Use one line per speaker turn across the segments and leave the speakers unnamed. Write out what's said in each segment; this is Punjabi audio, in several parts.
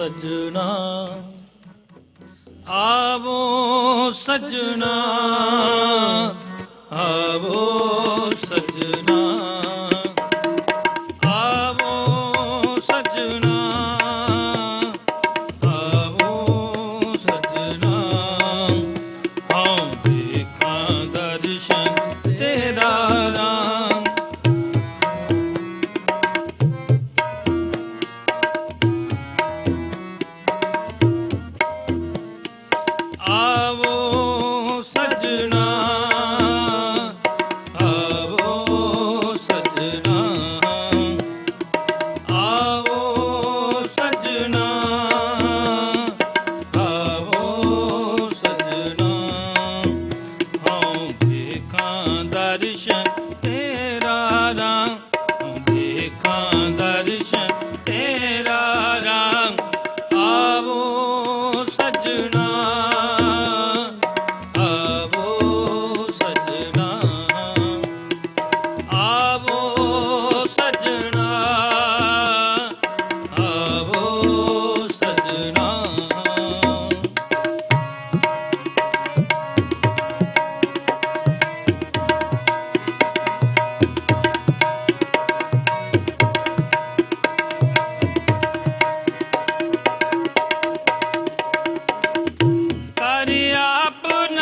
सजना आवो सजना आवो सजना आवो सजना आवो सजना आओ देखा दर्शन तेरा राम आवो सजना आवो सजना आवो सजना आवो सजना हाँ देखा दर्शन तेरा राम देखा दर्शन तेरा राम आवो सजना आवो सजना आवो सजना आवो सजना कर आपन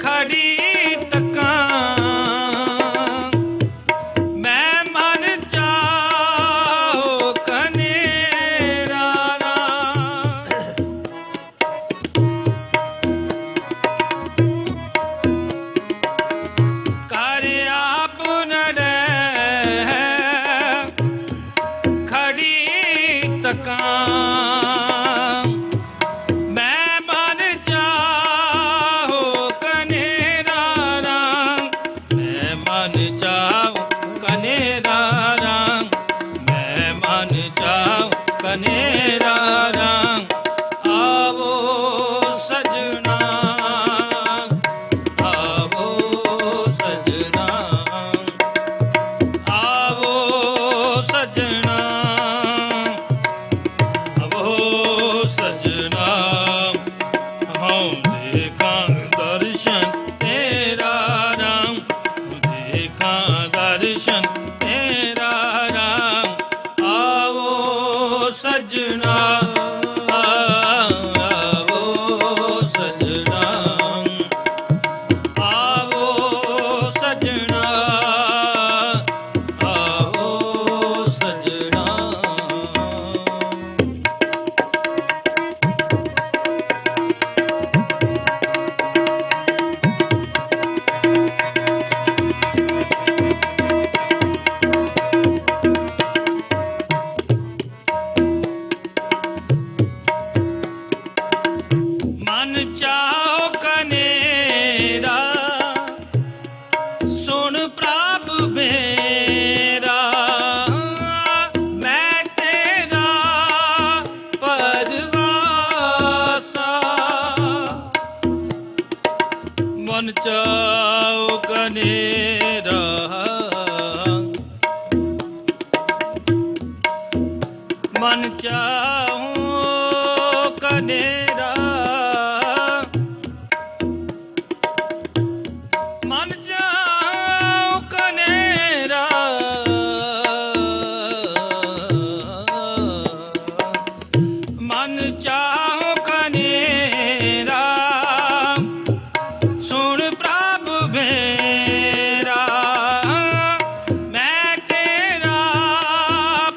खड़ी तकां मैं मन चाहो कनेरा कर आपन खड़ी तकां मैं मन चाहो कनेरा राम मैं मन चाहो कनेरा राम मैं मन चाहो कनेरा राम आवो सजना आवो सजना आवो सजना आवो सजना हाँ देखा दर्शन तेरा राम देखा दर्शन तेरा राम आवो सजना आवो सजना आवो सजना आवो सजना मन चाहो कनेरा सुन प्रभ मेरा मैं तेरा परवासा मन चाहो कनेरा मन चाहो कनेरा मन चाहो कनेरा मन चाहो कनेरा सुन प्रभ मेरा मैं तेरा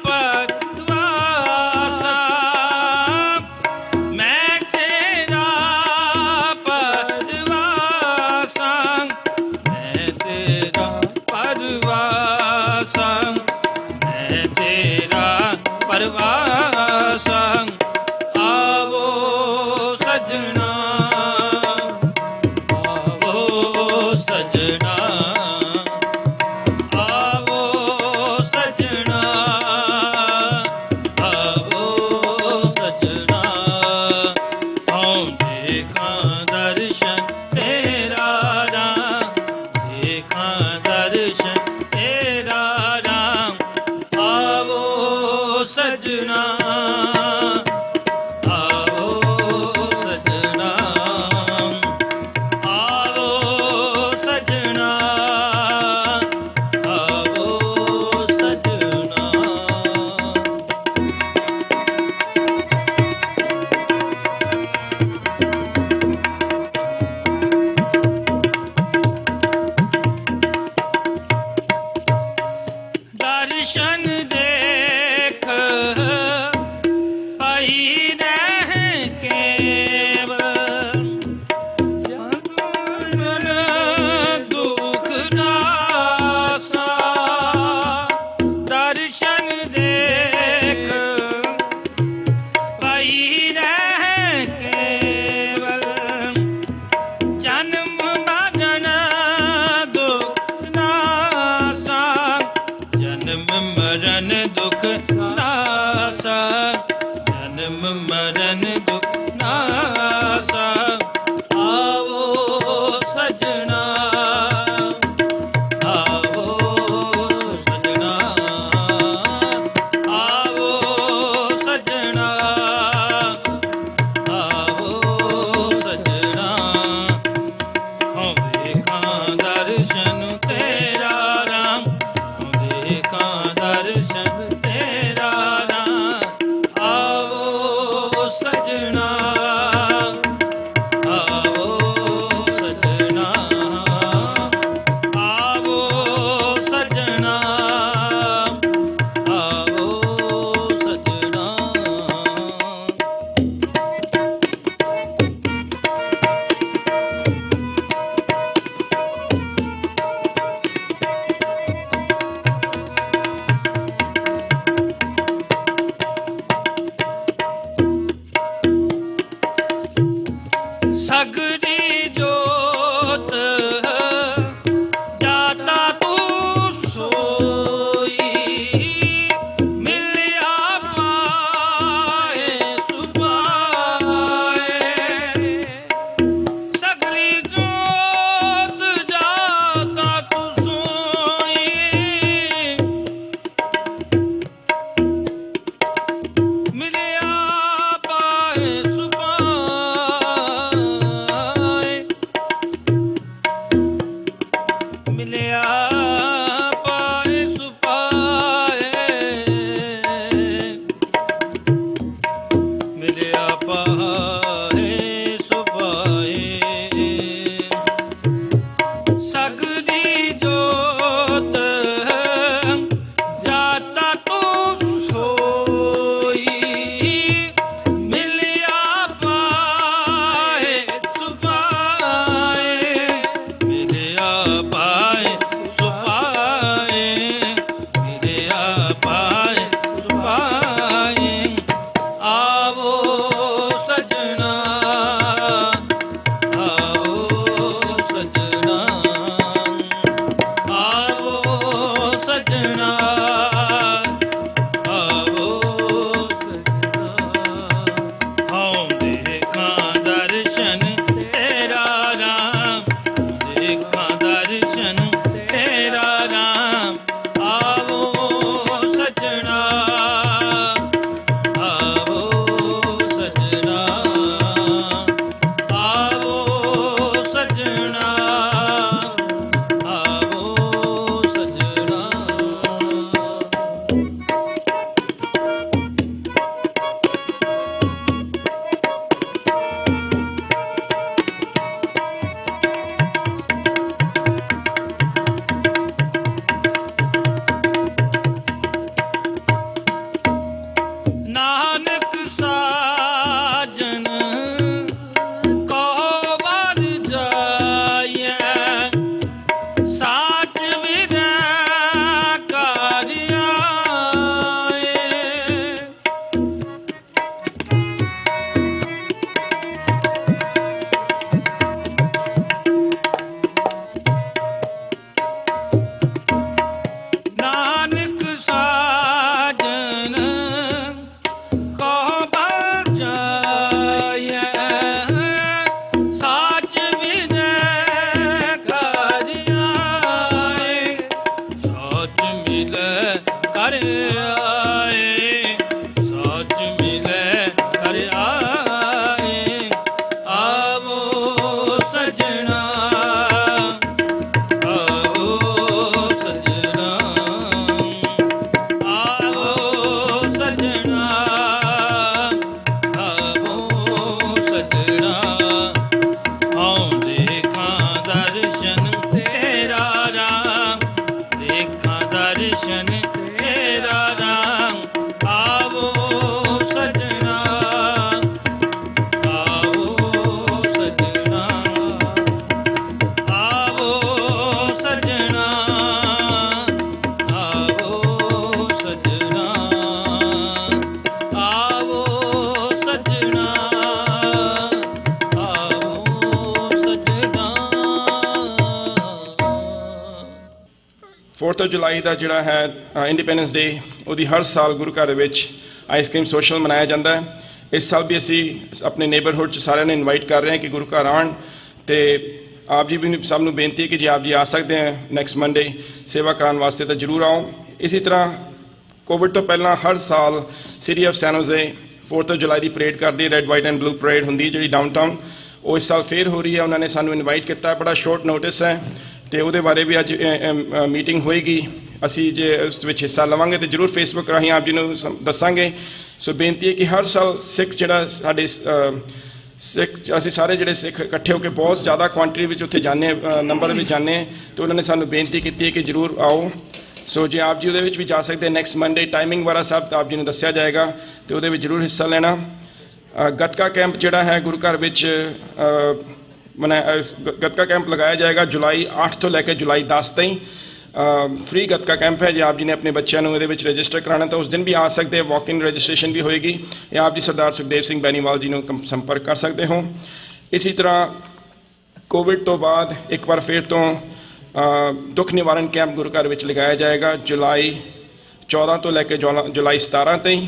परवासा मैं तेरा परवासा मैं तेरा परवासा मैं तेरा परवासा आवो सजना आवो सजना आवो सजना आवो सजना हाँ देखा दर्शन तेरा राम देखा दर्शन तेरा राम आवो ਦਰਸ਼ਨ ਦੇਖ ਪਾਈ ਰਹਿ ਕੇਵਲ ਜਨਮ ਦੁਖ ਨਾਸਾ ਦਰਸ਼ਨ ਦੇਖ ਪਾਈ ਰਹਿ ਕੇਵਲ ਜਨਮ ਮਰਨ ਦੁਖ ਨਾਸਾ ਜਨਮ ਮਰਨ ਦੁਖ ਨਾਸਾ ਜਨਮ ਮਰਨ ਦੁਖ ਨਾਸਾ ਆਵੋ ਸਜਣਾ ਆਵੋ ਸਜਣਾ ਆਵੋ ਸਜਣਾ ਆਵੋ ਸਜਣਾ ਹਉ ਦੇਖਾਂ ਦਰਸ਼ਨ ਤੇਰਾ ਰਾਮ ਹਉ ਦੇਖਾਂ ਦਰਸ਼ਨ ਤੇਰਾ ਰਾਮ ਆਵੋ ਸਜਣਾ ਆਵੋ ਸਜਣਾ ਆਵੋ ਸਜਣਾ ਆਵੋ ਸਜਣਾ ਸਗਰੀ ਜੋਤ ਜਾਤਾ ਤੂੰ ਸੋਈ ਮਿਲਿਆ ਪਾਏ ਸੁਭਾਏ ਸਗਲੀ ਜੋਤ ਜਾਤਾ ਤੂੰ ਸੋਈ ਮਿਲਿਆ ਪਾਏ ਸੁਭਾਏ ਮਿਲਿਆ ਪਾਏ ਸੁਭਾਏ ਮਿਲਿਆ ਪਾਏ ਸੁਭਾਏ ਸਗਰੀ ਜੋਤ ਜਾਤਾ ਤੂੰ ਸੋਈ ਮਿਲਿਆ ਪਾਏ ਸੁਭਾਏ ਮਿਲਿਆ ਪਾਏ ਸੁਭਾਏ ਮਿਲਿਆ ਪਾਏ ਸੁਭਾਏ ਆਵੋ ਸਜਣਾ ਆਵੋ ਸਜਣਾ ਆਵੋ ਸਜਣਾ ਆਵੋ ਸਜਣਾ ਹਉ ਦੇਖਾਂ ਦਰਸ਼ਨ ਤੇਰਾ ਰਾਮ ਦੇਖਾਂ ਦਰਸ਼ਨ ਤੇਰਾ ਰਾਮ ਆਵੋ ਸਜਣਾ ਆਵੋ ਸਜਣਾ ਆਵੋ ਸਜਣਾ ਆਵੋ ਸਜਣਾ ਨਾਨਕ ਸਾਜਨ ਕੋ ਵਰ ਜਾਈਐ ਸਾਚ ਵਿਦੈ ਕਰ ਆਏ ਨਾਨਕ ਸਾਜਨ ਕੋ ਬਲ ਜਾਈਐ ਸਾਚ ਵਿਦੈ ਕਰ ਆਏ ਸਾਚ ਮਿਲੈ ਕਰ ਆਏ ਸਾਚ ਮਿਲੈ ਕਰ ਆਏ ਆਵੋ ਸਜਣਾ ਆਵੋ ਸਜਣਾ ਆਵੋ ਸਜਣਾ ਆਵੋ ਸਜਣਾ ਹਉ ਦੇਖਾਂ ਦਰਸ਼ਨ ਤੇਰਾ ਰਾਮ ਦੇਖਾਂ ਦਰਸ਼ਨ ਤੇਰਾ
4th of July ਦਾ ਜਿਹੜਾ ਹੈ ਇੰਡੀਪੈਂਡੈਂਸ ਡੇ, ਉਹਦੀ ਹਰ ਸਾਲ ਗੁਰੂ ਘਰ ਵਿੱਚ ਆਈਸਕ੍ਰੀਮ ਸੋਸ਼ਲ ਮਨਾਇਆ ਜਾਂਦਾ ਹੈ। ਇਸ ਸਾਲ ਵੀ ਅਸੀਂ ਆਪਣੇ ਨੇਬਰਹੁੱਡ 'ਚ ਸਾਰਿਆਂ ਨੂੰ ਇਨਵਾਈਟ ਕਰ ਰਹੇ ਹਾਂ ਕਿ ਗੁਰੂ ਘਰ ਆਉਣ, ਅਤੇ ਆਪ ਜੀ ਵੀ ਸਭ ਨੂੰ ਬੇਨਤੀ ਹੈ ਕਿ ਜੇ ਆਪ ਜੀ ਆ ਸਕਦੇ ਹੈ ਨੈਕਸਟ ਮੰਡੇ ਸੇਵਾ ਕਰਾਉਣ ਵਾਸਤੇ ਤਾਂ ਜ਼ਰੂਰ ਆਓ। ਇਸੇ ਤਰ੍ਹਾਂ ਕੋਵਿਡ ਤੋਂ ਪਹਿਲਾਂ ਹਰ ਸਾਲ city of San Jose 4th of July ਦੀ ਪਰੇਡ ਕਰਦੀ ਹੈ, red white and blue parade ਹੁੰਦੀ ਹੈ ਜਿਹੜੀ ਡਾਊਨਟਾਊਨ, ਉਹ ਇਸ ਸਾਲ ਫੇਰ ਹੋ ਰਹੀ ਹੈ। ਉਹਨਾਂ ਨੇ ਸਾਨੂੰ ਇਨਵਾਈਟ ਕੀਤਾ, ਬੜਾ ਸ਼ੋਰਟ ਨੋਟਿਸ ਹੈ, ਅਤੇ ਉਹਦੇ ਬਾਰੇ ਵੀ ਅੱਜ ਮੀਟਿੰਗ ਹੋਏਗੀ। ਅਸੀਂ ਜੇ ਉਸ ਵਿੱਚ ਹਿੱਸਾ ਲਵਾਂਗੇ ਤਾਂ ਜ਼ਰੂਰ ਫੇਸਬੁੱਕ ਰਾਹੀਂ ਆਪ ਜੀ ਨੂੰ ਦੱਸਾਂਗੇ। ਸੋ ਬੇਨਤੀ ਹੈ ਕਿ ਹਰ ਸਾਲ ਸਿੱਖ ਜਿਹੜਾ ਸਾਡੇ ਸਿੱਖ ਅਸੀਂ ਸਾਰੇ ਜਿਹੜੇ ਸਿੱਖ ਇਕੱਠੇ ਹੋ ਕੇ ਬਹੁਤ ਜ਼ਿਆਦਾ ਕੁਆਂਟੀਟੀ ਵਿੱਚ ਉੱਥੇ ਜਾਂਦੇ ਨੰਬਰ ਵਿੱਚ ਜਾਂਦੇ, ਅਤੇ ਉਹਨਾਂ ਨੇ ਸਾਨੂੰ ਬੇਨਤੀ ਕੀਤੀ ਹੈ ਕਿ ਜ਼ਰੂਰ ਆਓ। ਸੋ ਜੇ ਆਪ ਜੀ ਉਹਦੇ ਵਿੱਚ ਵੀ ਜਾ ਸਕਦੇ ਨੈਕਸਟ ਮੰਡੇ, ਟਾਈਮਿੰਗ ਵਾਲਾ ਸਭ ਆਪ ਜੀ ਨੂੰ ਦੱਸਿਆ ਜਾਏਗਾ, ਅਤੇ ਉਹਦੇ ਵਿੱਚ ਜ਼ਰੂਰ ਹਿੱਸਾ ਲੈਣਾ। ਗੱਤਕਾ ਕੈਂਪ ਜਿਹੜਾ ਹੈ ਗੁਰੂ ਘਰ ਵਿੱਚ ਗੱਤਕਾ ਕੈਂਪ ਲਗਾਇਆ ਜਾਏਗਾ ਜੁਲਾਈ 8 ਤੋਂ ਲੈ ਕੇ ਜੁਲਾਈ 10 ਤਾਈਂ। ਫ੍ਰੀ ਗੱਤਕਾ ਕੈਂਪ ਹੈ। ਜੇ ਆਪ ਜੀ ਨੇ ਆਪਣੇ ਬੱਚਿਆਂ ਨੂੰ ਇਹਦੇ ਵਿੱਚ ਰਜਿਸਟਰ ਕਰਾਉਣਾ ਤਾਂ ਉਸ ਦਿਨ ਵੀ ਆ ਸਕਦੇ, ਵਾਕ ਇਨ ਰਜਿਸਟ੍ਰੇਸ਼ਨ ਵੀ ਹੋਏਗੀ, ਜਾਂ ਆਪ ਜੀ ਸਰਦਾਰ ਸੁਖਦੇਵ ਸਿੰਘ ਬੈਨੀਵਾਲ ਜੀ ਨੂੰ ਸੰਪਰਕ ਕਰ ਸਕਦੇ ਹੋ। ਇਸੇ ਤਰ੍ਹਾਂ ਕੋਵਿਡ ਤੋਂ ਬਾਅਦ ਇੱਕ ਵਾਰ ਫਿਰ ਤੋਂ ਦੁੱਖ ਨਿਵਾਰਨ ਕੈਂਪ ਗੁਰੂ ਘਰ ਵਿੱਚ ਲਗਾਇਆ ਜਾਏਗਾ ਜੁਲਾਈ 14 ਤੋਂ ਲੈ ਕੇ ਜੁਲਾਈ 17 ਤਾਈਂ।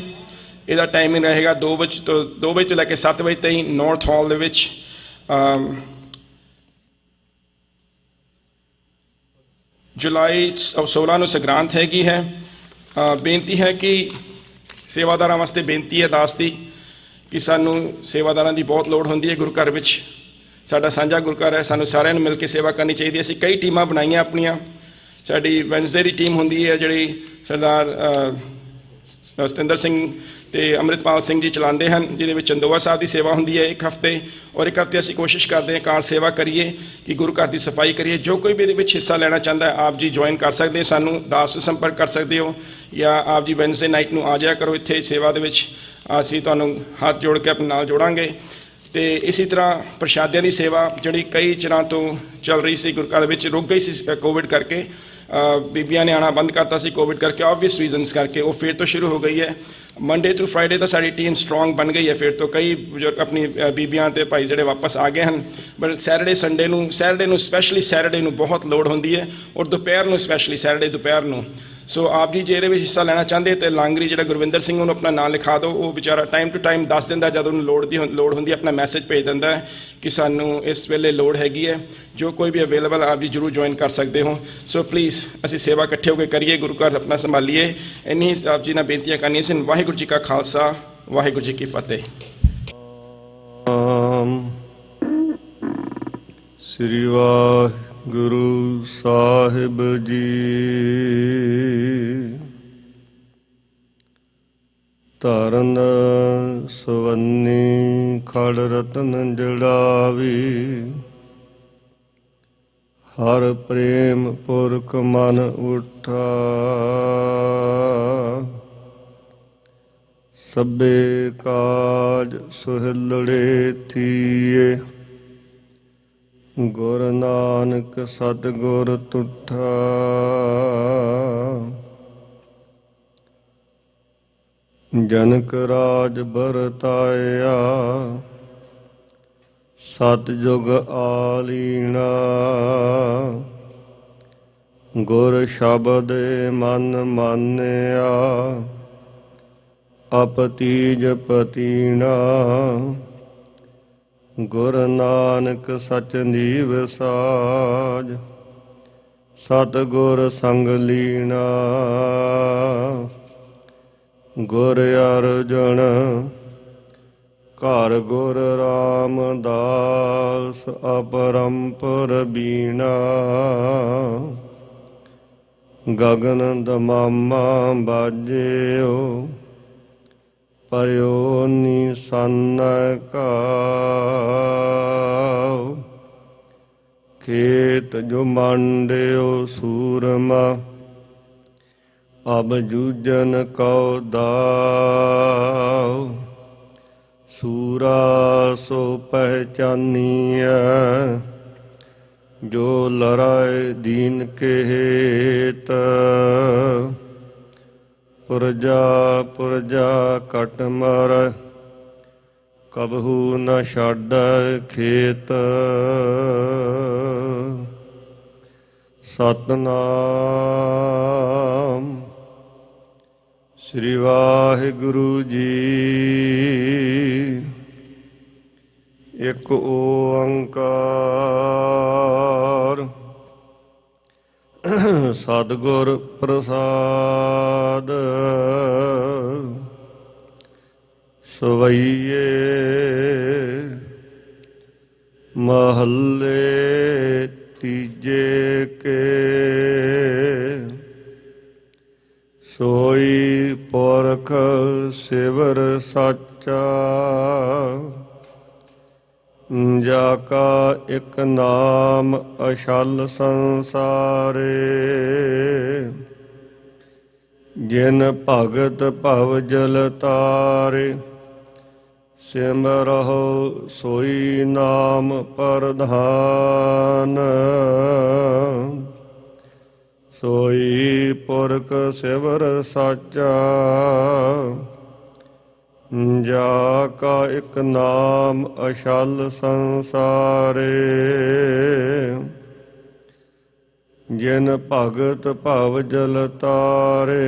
ਇਹਦਾ ਟਾਈਮਿੰਗ ਰਹੇਗਾ 2 ਵਜੇ ਤੋਂ ਲੈ ਕੇ 7 ਵਜੇ ਤਾਈਂ ਨੌਰਥ ਹਾਲ ਦੇ ਵਿੱਚ। ਜੁਲਾਈ 16 ਨੂੰ ਸੰਗਰਾਂਦ ਹੈਗੀ ਹੈ। ਬੇਨਤੀ ਹੈ ਕਿ ਸੇਵਾਦਾਰਾਂ ਵਾਸਤੇ ਬੇਨਤੀ ਹੈ ਦਾਸ ਦੀ ਕਿ ਸਾਨੂੰ ਸੇਵਾਦਾਰਾਂ ਦੀ ਬਹੁਤ ਲੋੜ ਹੁੰਦੀ ਹੈ ਗੁਰੂ ਘਰ ਵਿੱਚ। ਸਾਡਾ ਸਾਂਝਾ ਗੁਰੂ ਘਰ ਹੈ, ਸਾਨੂੰ ਸਾਰਿਆਂ ਨੂੰ ਮਿਲ ਕੇ ਸੇਵਾ ਕਰਨੀ ਚਾਹੀਦੀ ਹੈ। ਅਸੀਂ ਕਈ ਟੀਮਾਂ ਬਣਾਈਆਂ ਆਪਣੀਆਂ। ਸਾਡੀ ਵੈਨਸਡੇ ਦੀ ਟੀਮ ਹੁੰਦੀ ਹੈ ਜਿਹੜੀ ਸਰਦਾਰ ਸਤਿੰਦਰ ਸਿੰਘ ਅਤੇ ਅੰਮ੍ਰਿਤਪਾਲ ਸਿੰਘ ਜੀ ਚਲਾਉਂਦੇ ਹਨ, ਜਿਹਦੇ ਵਿੱਚ ਚੰਦੋਆ ਸਾਹਿਬ ਦੀ ਸੇਵਾ ਹੁੰਦੀ ਹੈ ਇੱਕ ਹਫ਼ਤੇ, ਔਰ ਇੱਕ ਹਫ਼ਤੇ ਅਸੀਂ ਕੋਸ਼ਿਸ਼ ਕਰਦੇ ਹਾਂ ਕਾਰ ਸੇਵਾ ਕਰੀਏ ਕਿ ਗੁਰੂ ਘਰ ਦੀ ਸਫਾਈ ਕਰੀਏ। ਜੋ ਕੋਈ ਵੀ ਇਹਦੇ ਵਿੱਚ ਹਿੱਸਾ ਲੈਣਾ ਚਾਹੁੰਦਾ ਹੈ ਆਪ ਜੀ ਜੁਆਇਨ ਕਰ ਸਕਦੇ ਹੋ, ਸਾਨੂੰ ਦਾਸ ਨੂੰ ਸੰਪਰਕ ਕਰ ਸਕਦੇ ਹੋ, ਜਾਂ ਆਪ ਜੀ ਵੈਨਸਡੇ ਨਾਈਟ ਨੂੰ ਆ ਜਾਇਆ ਕਰੋ ਇੱਥੇ ਸੇਵਾ ਦੇ ਵਿੱਚ। ਅਸੀਂ ਤੁਹਾਨੂੰ ਹੱਥ ਜੋੜ ਕੇ ਆਪਣੇ ਨਾਲ ਜੋੜਾਂਗੇ। ਅਤੇ ਇਸੇ ਤਰ੍ਹਾਂ ਪ੍ਰਸ਼ਾਦਿਆਂ ਦੀ ਸੇਵਾ ਜਿਹੜੀ ਕਈ ਚਿਰਾਂ ਤੋਂ ਚੱਲ ਰਹੀ ਸੀ ਗੁਰੂ ਘਰ ਵਿੱਚ, ਰੁਕ ਗਈ ਸੀ ਕੋਵਿਡ ਕਰਕੇ, ਬੀਬੀਆਂ ਨੇ ਆਉਣਾ ਬੰਦ ਕਰਤਾ ਸੀ ਕੋਵਿਡ ਕਰਕੇ, ਆਬਵੀਅਸ ਰੀਜ਼ਨਸ ਕਰਕੇ, ਉਹ ਫਿਰ ਤੋਂ ਸ਼ੁਰੂ ਹੋ ਗਈ ਹੈ। ਮੰਡੇ ਟੂ ਫਰਾਈਡੇ ਤਾਂ ਸਾਡੀ ਟੀਮ ਸਟਰੋਂਗ ਬਣ ਗਈ ਹੈ ਫਿਰ ਤੋਂ, ਕਈ ਆਪਣੀ ਬੀਬੀਆਂ ਅਤੇ ਭਾਈ ਜਿਹੜੇ ਵਾਪਸ ਆ ਗਏ ਹਨ। ਬਟ ਸੈਟਰਡੇ ਨੂੰ ਸਪੈਸ਼ਲੀ ਸੈਟਰਡੇ ਨੂੰ ਬਹੁਤ ਲੋੜ ਹੁੰਦੀ ਹੈ, ਔਰ ਦੁਪਹਿਰ ਨੂੰ ਸਪੈਸ਼ਲੀ ਸੈਟਰਡੇ ਦੁਪਹਿਰ ਨੂੰ। ਸੋ ਆਪ ਜੀ ਜੇ ਇਹਦੇ ਵਿੱਚ ਹਿੱਸਾ ਲੈਣਾ ਚਾਹੁੰਦੇ ਤਾਂ ਲਾਂਗਰੀ ਜਿਹੜਾ ਗੁਰਵਿੰਦਰ ਸਿੰਘ ਉਹਨੂੰ ਆਪਣਾ ਨਾਂ ਲਿਖਾ ਦਿਓ, ਉਹ ਵਿਚਾਰਾ ਟਾਈਮ ਟੂ ਟਾਈਮ ਦੱਸ ਦਿੰਦਾ, ਜਦ ਉਹਨੂੰ ਲੋੜ ਹੁੰਦੀ ਹੈ ਆਪਣਾ ਮੈਸੇਜ ਭੇਜ ਦਿੰਦਾ ਹੈ ਕਿ ਸਾਨੂੰ ਇਸ ਵੇਲੇ ਲੋੜ ਹੈਗੀ ਹੈ। ਜੋ ਕੋਈ ਵੀ ਅਵੇਲੇਬਲ ਆਪ ਜੀ ਜ਼ਰੂਰ ਜੁਆਇਨ ਕਰ ਸਕਦੇ ਹੋ। ਸੋ ਪਲੀਜ਼ ਅਸੀਂ ਸੇਵਾ ਇਕੱਠੇ ਹੋ ਕੇ ਕਰੀਏ, ਗੁਰੂ ਘਰ ਆਪਣਾ ਸੰਭਾਲੀਏ। ਇੰਨੀ ਆਪ ਜੀ ਨਾਲ ਬੇਨਤੀਆਂ ਕਰਨੀਆਂ ਸੀ। ਵਾਹਿਗੁਰੂ ਜੀ ਕਾ ਖਾਲਸਾ, ਵਾਹਿਗੁਰੂ ਜੀ ਕੀ ਫਤਿਹ।
ਸ੍ਰੀ ਵਾਹਿਗੁਰੂ ਸਾਹਿਬ ਜੀ। ਧਰਨ ਸਵੰਨੀ ਖੜ ਰਤਨ ਜੜਾਵੀ, ਹਰ ਪ੍ਰੇਮ ਪੁਰਖ ਮਨ ਉਠਾ। ਸਭੇ ਕਾਜ ਸੁਹਿਲੜੇ ਥੀਏ, ਗੁਰ ਨਾਨਕ ਸਤਿਗੁਰ ਤੁਠਾ। ਜਨਕ ਰਾਜ ਬਰਤਾਇਆ, ਸਤਿਜੁਗ ਆਲੀਣਾ। ਗੁਰ ਸ਼ਬਦ ਮਨ ਮਾਨਿਆ, ਅਪਤੀਜ ਪਤੀਣਾ। ਗੁਰ ਨਾਨਕ ਸਚ ਨੀਵ ਸਾਜ, ਸਤਿਗੁਰ ਸੰਗ ਲੀਣਾ। ਗੁਰ ਅਰਜਨ ਘਰ ਗੁਰ ਰਾਮਦਾਸ, ਅਪਰੰਪਰ ਬੀਣਾ। ਗਗਨ ਦਮਾਮਾ ਬਾਜਿਓ, ਪਰਿਓ ਨਿਸੰਨ ਘਾਉ। ਖੇਤ ਜੋ ਮੰਡਿਓ ਸੂਰਮਾ, ਅਬ ਜੂਜਨ ਕਉ ਦਾਉ। ਸੂਰਾ ਸੋ ਪਹਿਚਾਨੀਐ, ਜੋ ਲੜਾਏ ਦੀਨ ਕੇ ਹੇਤ। ਪੁਰਜਾ ਪੁਰਜਾ ਕਟ ਮਰੈ, ਕਬਹੂ ਨ ਛਾਡੈ ਖੇਤ। ਸਤਨਾਮ ਸ੍ਰੀ ਵਾਹਿਗੁਰੂ ਜੀ। ਇੱਕ ਓੰਕਾਰ ਸਤਿਗੁਰ ਪ੍ਰਸਾਦ। ਸਵਈਏ ਮਹੱਲੇ ਤੀਜੇ ਕੇ ਸੋਈ ਪੁਰਖ ਸਿਵਰ ਸਾਚਾ। ਜਾ ਕਾ ਇੱਕ ਨਾਮ ਅਛਲ ਸੰਸਾਰੇ। ਜਿਨ ਭਗਤ ਭਵ ਜਲ ਤਾਰੇ। ਸਿਮਰਹੁ ਸੋਈ ਨਾਮ ਪ੍ਰਧਾਨ। ਸੋਈ ਪੁਰਖ ਸਿਵਰ ਸਾਚਾ। ਜਾ ਕਾ ਇੱਕ ਨਾਮ ਅਛਲ ਸੰਸਾਰੇ। ਜਿਨ ਭਗਤ ਭਵ ਜਲ ਤਾਰੇ।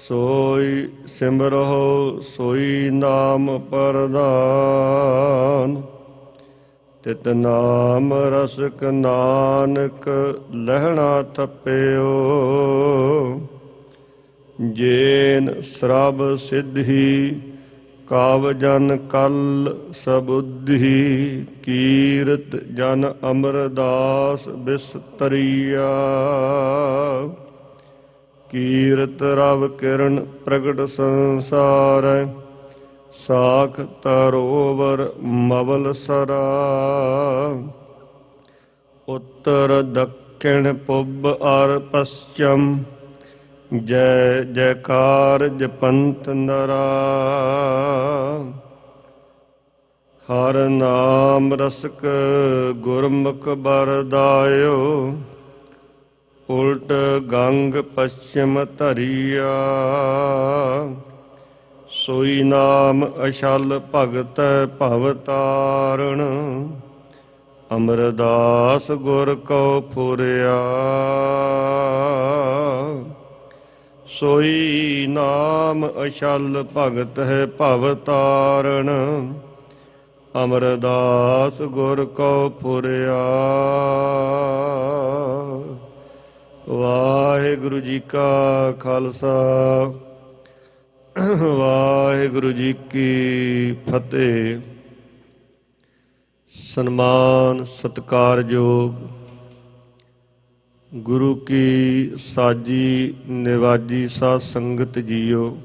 ਸੋਈ ਸਿਮਰਹੁ ਸੋਈ ਨਾਮ ਪ੍ਰਧਾਨ। ਤਿਤ ਨਾਮ ਰਸਕ ਨਾਨਕ ਲਹਿਣਾ ਥਪਿਓ। ਜੇਨ ਸਰਬ ਸਿੱਧੀ ਕਾਵ ਜਨ ਕਲ ਸਬੁੱਧੀ। ਕੀਰਤ ਜਨ ਅਮਰਦਾਸ ਬਿਸਤਰੀਆ। ਕੀਰਤ ਰਵ ਕਿਰਨ ਪ੍ਰਗਟ ਸੰਸਾਰੈ। ਸਾਖ ਤਰੋਵਰ ਮਵਲ ਸਰਾ। ਉੱਤਰ ਦੱਖਿਣ ਪੁੱਬ ਅਰ ਪਸਚਮ। ਜੈ ਜੈਕਾਰ ਜਪੰਤ ਨਰਾ। ਹਰ ਨਾਮ ਰਸਕ ਗੁਰਮੁਖ ਬਰਦਾਇਓ। ਉਲਟ ਗੰਗ ਪਛਮ ਧਰੀਆ। ਸੋਈ ਨਾਮ ਅਛਲ ਭਗਤ ਭਵ ਤਾਰਨ। ਅਮਰਦਾਸ ਗੁਰ ਕਉ ਫੁਰਿਆ। ਸੋਈ ਨਾਮ ਅਛਲ ਭਗਤ ਹੈ ਭਵ ਤਾਰਨ। ਅਮਰਦਾਸ ਗੁਰ ਕਉ ਫੁਰਿਆ। ਵਾਹਿਗੁਰੂ ਜੀ ਕਾ ਖਾਲਸਾ ਵਾਹਿਗੁਰੂ ਜੀ ਕੀ ਫਤਿਹ। ਸਨਮਾਨ ਸਤਿਕਾਰਯੋਗ ਗੁਰੂ ਕੀ ਸਾਜੀ ਨਿਵਾਜੀ ਸਾਧ ਸੰਗਤ ਜੀਓ।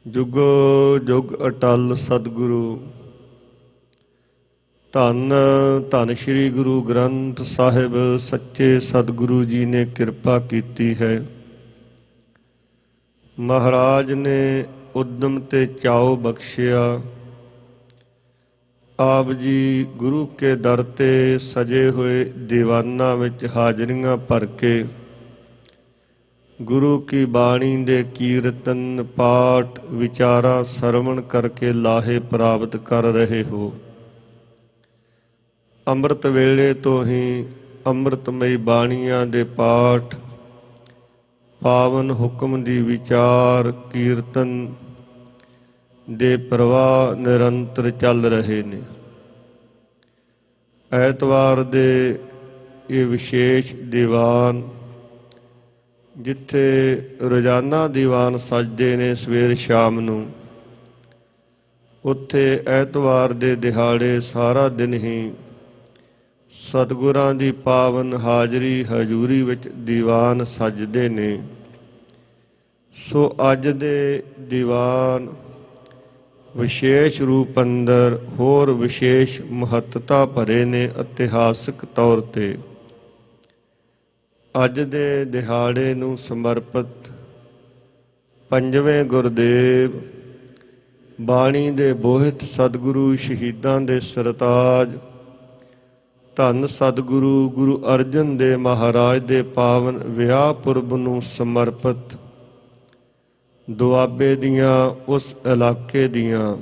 ਜੁਗੋ ਜੁਗ ਅਟਲ ਸਤਿਗੁਰੂ। ਧੰਨ ਧੰਨ ਸ੍ਰੀ ਗੁਰੂ ਗ੍ਰੰਥ ਸਾਹਿਬ ਸੱਚੇ ਸਤਿਗੁਰੂ ਜੀ ਨੇ ਕਿਰਪਾ ਕੀਤੀ ਹੈ। ਮਹਾਰਾਜ ਨੇ ਉਦਮ ਤੇ ਚਾਉ ਬਖਸ਼ਿਆ। ਆਪ ਜੀ ਗੁਰੂ ਕੇ ਦਰ ਤੇ ਸਜੇ ਹੋਏ ਦੀਵਾਨਾਂ ਵਿੱਚ ਹਾਜ਼ਰੀਆਂ ਭਰ ਕੇ ਗੁਰੂ ਕੀ ਬਾਣੀ ਦੇ ਕੀਰਤਨ ਪਾਠ ਵਿਚਾਰਾਂ ਸਰਵਣ ਕਰਕੇ ਲਾਹੇ ਪ੍ਰਾਪਤ ਕਰ ਰਹੇ ਹੋ। ਅੰਮ੍ਰਿਤ ਵੇਲੇ ਤੋਂ ਹੀ ਅੰਮ੍ਰਿਤਮਈ ਬਾਣੀਆਂ ਦੇ ਪਾਠ ਪਾਵਨ ਹੁਕਮ ਦੀ ਵਿਚਾਰ ਕੀਰਤਨ ਦੇ ਪ੍ਰਵਾਹ ਨਿਰੰਤਰ ਚੱਲ ਰਹੇ ਨੇ। ਐਤਵਾਰ ਦੇ ਇਹ ਵਿਸ਼ੇਸ਼ ਦੀਵਾਨ ਜਿੱਥੇ ਰੋਜ਼ਾਨਾ ਦੀਵਾਨ ਸਜਦੇ ਨੇ ਸਵੇਰ ਸ਼ਾਮ ਨੂੰ, ਉੱਥੇ ਐਤਵਾਰ ਦੇ ਦਿਹਾੜੇ ਸਾਰਾ ਦਿਨ ਹੀ ਸਤਿਗੁਰਾਂ ਦੀ ਪਾਵਨ ਹਾਜ਼ਰੀ ਹਜ਼ੂਰੀ ਵਿੱਚ ਦੀਵਾਨ ਸਜਦੇ ਨੇ। ਸੋ ਅੱਜ ਦੇ ਦੀਵਾਨ ਵਿਸ਼ੇਸ਼ ਰੂਪ ਅੰਦਰ ਹੋਰ ਵਿਸ਼ੇਸ਼ ਮਹੱਤਤਾ ਭਰੇ ਨੇ। ਇਤਿਹਾਸਕ ਤੌਰ ਤੇ ਅੱਜ ਦੇ ਦਿਹਾੜੇ ਨੂੰ ਸਮਰਪਿਤ ਪੰਜਵੇਂ ਗੁਰਦੇਵ ਬਾਣੀ ਦੇ ਬੋਹਿਤ ਸਤਿਗੁਰੂ ਸ਼ਹੀਦਾਂ ਦੇ ਸਰਤਾਜ ਧੰਨ ਸਤਿਗੁਰੂ ਗੁਰੂ ਅਰਜਨ ਦੇਵ ਮਹਾਰਾਜ ਦੇ ਪਾਵਨ ਵਿਆਹ ਪੁਰਬ ਨੂੰ ਸਮਰਪਿਤ ਦੁਆਬੇ ਦੀਆਂ ਉਸ ਇਲਾਕੇ ਦੀਆਂ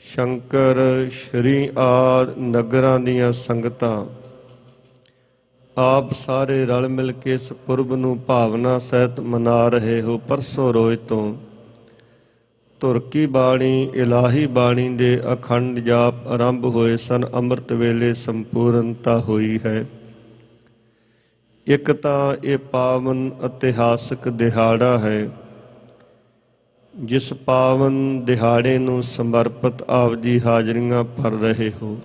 ਸ਼ੰਕਰ ਸ਼੍ਰੀ ਆਦਿ ਨਗਰਾਂ ਦੀਆਂ ਸੰਗਤਾਂ ਆਪ ਸਾਰੇ ਰਲ ਮਿਲ ਕੇ ਇਸ ਪੁਰਬ ਨੂੰ ਭਾਵਨਾ ਸਹਿਤ ਮਨਾ ਰਹੇ ਹੋ। ਪਰਸੋਂ ਰੋਜ਼ ਤੋਂ ਧੁਰ ਕੀ ਬਾਣੀ ਇਲਾਹੀ ਬਾਣੀ ਦੇ ਅਖੰਡ ਜਾਪ ਆਰੰਭ ਹੋਏ ਸਨ। ਅੰਮ੍ਰਿਤ ਵੇਲੇ ਸੰਪੂਰਨਤਾ ਹੋਈ ਹੈ। ਇੱਕ ਤਾਂ ਇਹ ਪਾਵਨ ਇਤਿਹਾਸਕ ਦਿਹਾੜਾ ਹੈ, ਜਿਸ ਪਾਵਨ ਦਿਹਾੜੇ ਨੂੰ ਸਮਰਪਿਤ ਆਪ ਜੀ ਹਾਜ਼ਰੀਆਂ ਭਰ ਰਹੇ ਹੋ।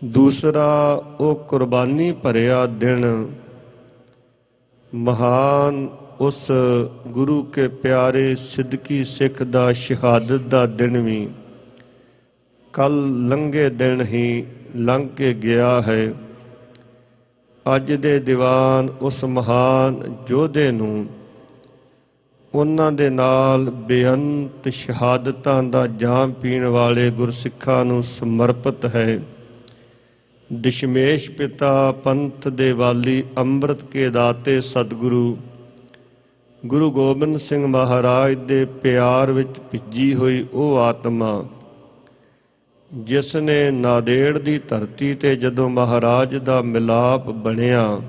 ਦੂਸਰਾ ਉਹ ਕੁਰਬਾਨੀ ਭਰਿਆ ਦਿਨ, ਮਹਾਨ ਉਸ ਗੁਰੂ ਕੇ ਪਿਆਰੇ ਸਿੱਦਕੀ ਸਿੱਖ ਦਾ ਸ਼ਹਾਦਤ ਦਾ ਦਿਨ ਵੀ ਕੱਲ੍ਹ ਲੰਘੇ ਦਿਨ ਹੀ ਲੰਘ ਕੇ ਗਿਆ ਹੈ। ਅੱਜ ਦੇ ਦੀਵਾਨ ਉਸ ਮਹਾਨ ਯੋਧੇ ਨੂੰ, ਉਹਨਾਂ ਦੇ ਨਾਲ ਬੇਅੰਤ ਸ਼ਹਾਦਤਾਂ ਦਾ ਜਾਮ ਪੀਣ ਵਾਲੇ ਗੁਰਸਿੱਖਾਂ ਨੂੰ ਸਮਰਪਿਤ ਹੈ। ਦਸ਼ਮੇਸ਼ ਪਿਤਾ ਪੰਥ ਦੇ ਵਾਲੀ ਅੰਮ੍ਰਿਤ ਕੇ ਦਾਤੇ ਸਤਿਗੁਰੂ ਗੁਰੂ ਗੋਬਿੰਦ ਸਿੰਘ ਮਹਾਰਾਜ ਦੇ ਪਿਆਰ ਵਿੱਚ ਭਿੱਜੀ ਹੋਈ ਉਹ ਆਤਮਾ, ਜਿਸ ਨੇ ਨਾਂਦੇੜ ਦੀ ਧਰਤੀ ਤੇ ਜਦੋਂ ਮਹਾਰਾਜ ਦਾ ਮਿਲਾਪ ਬਣਿਆ,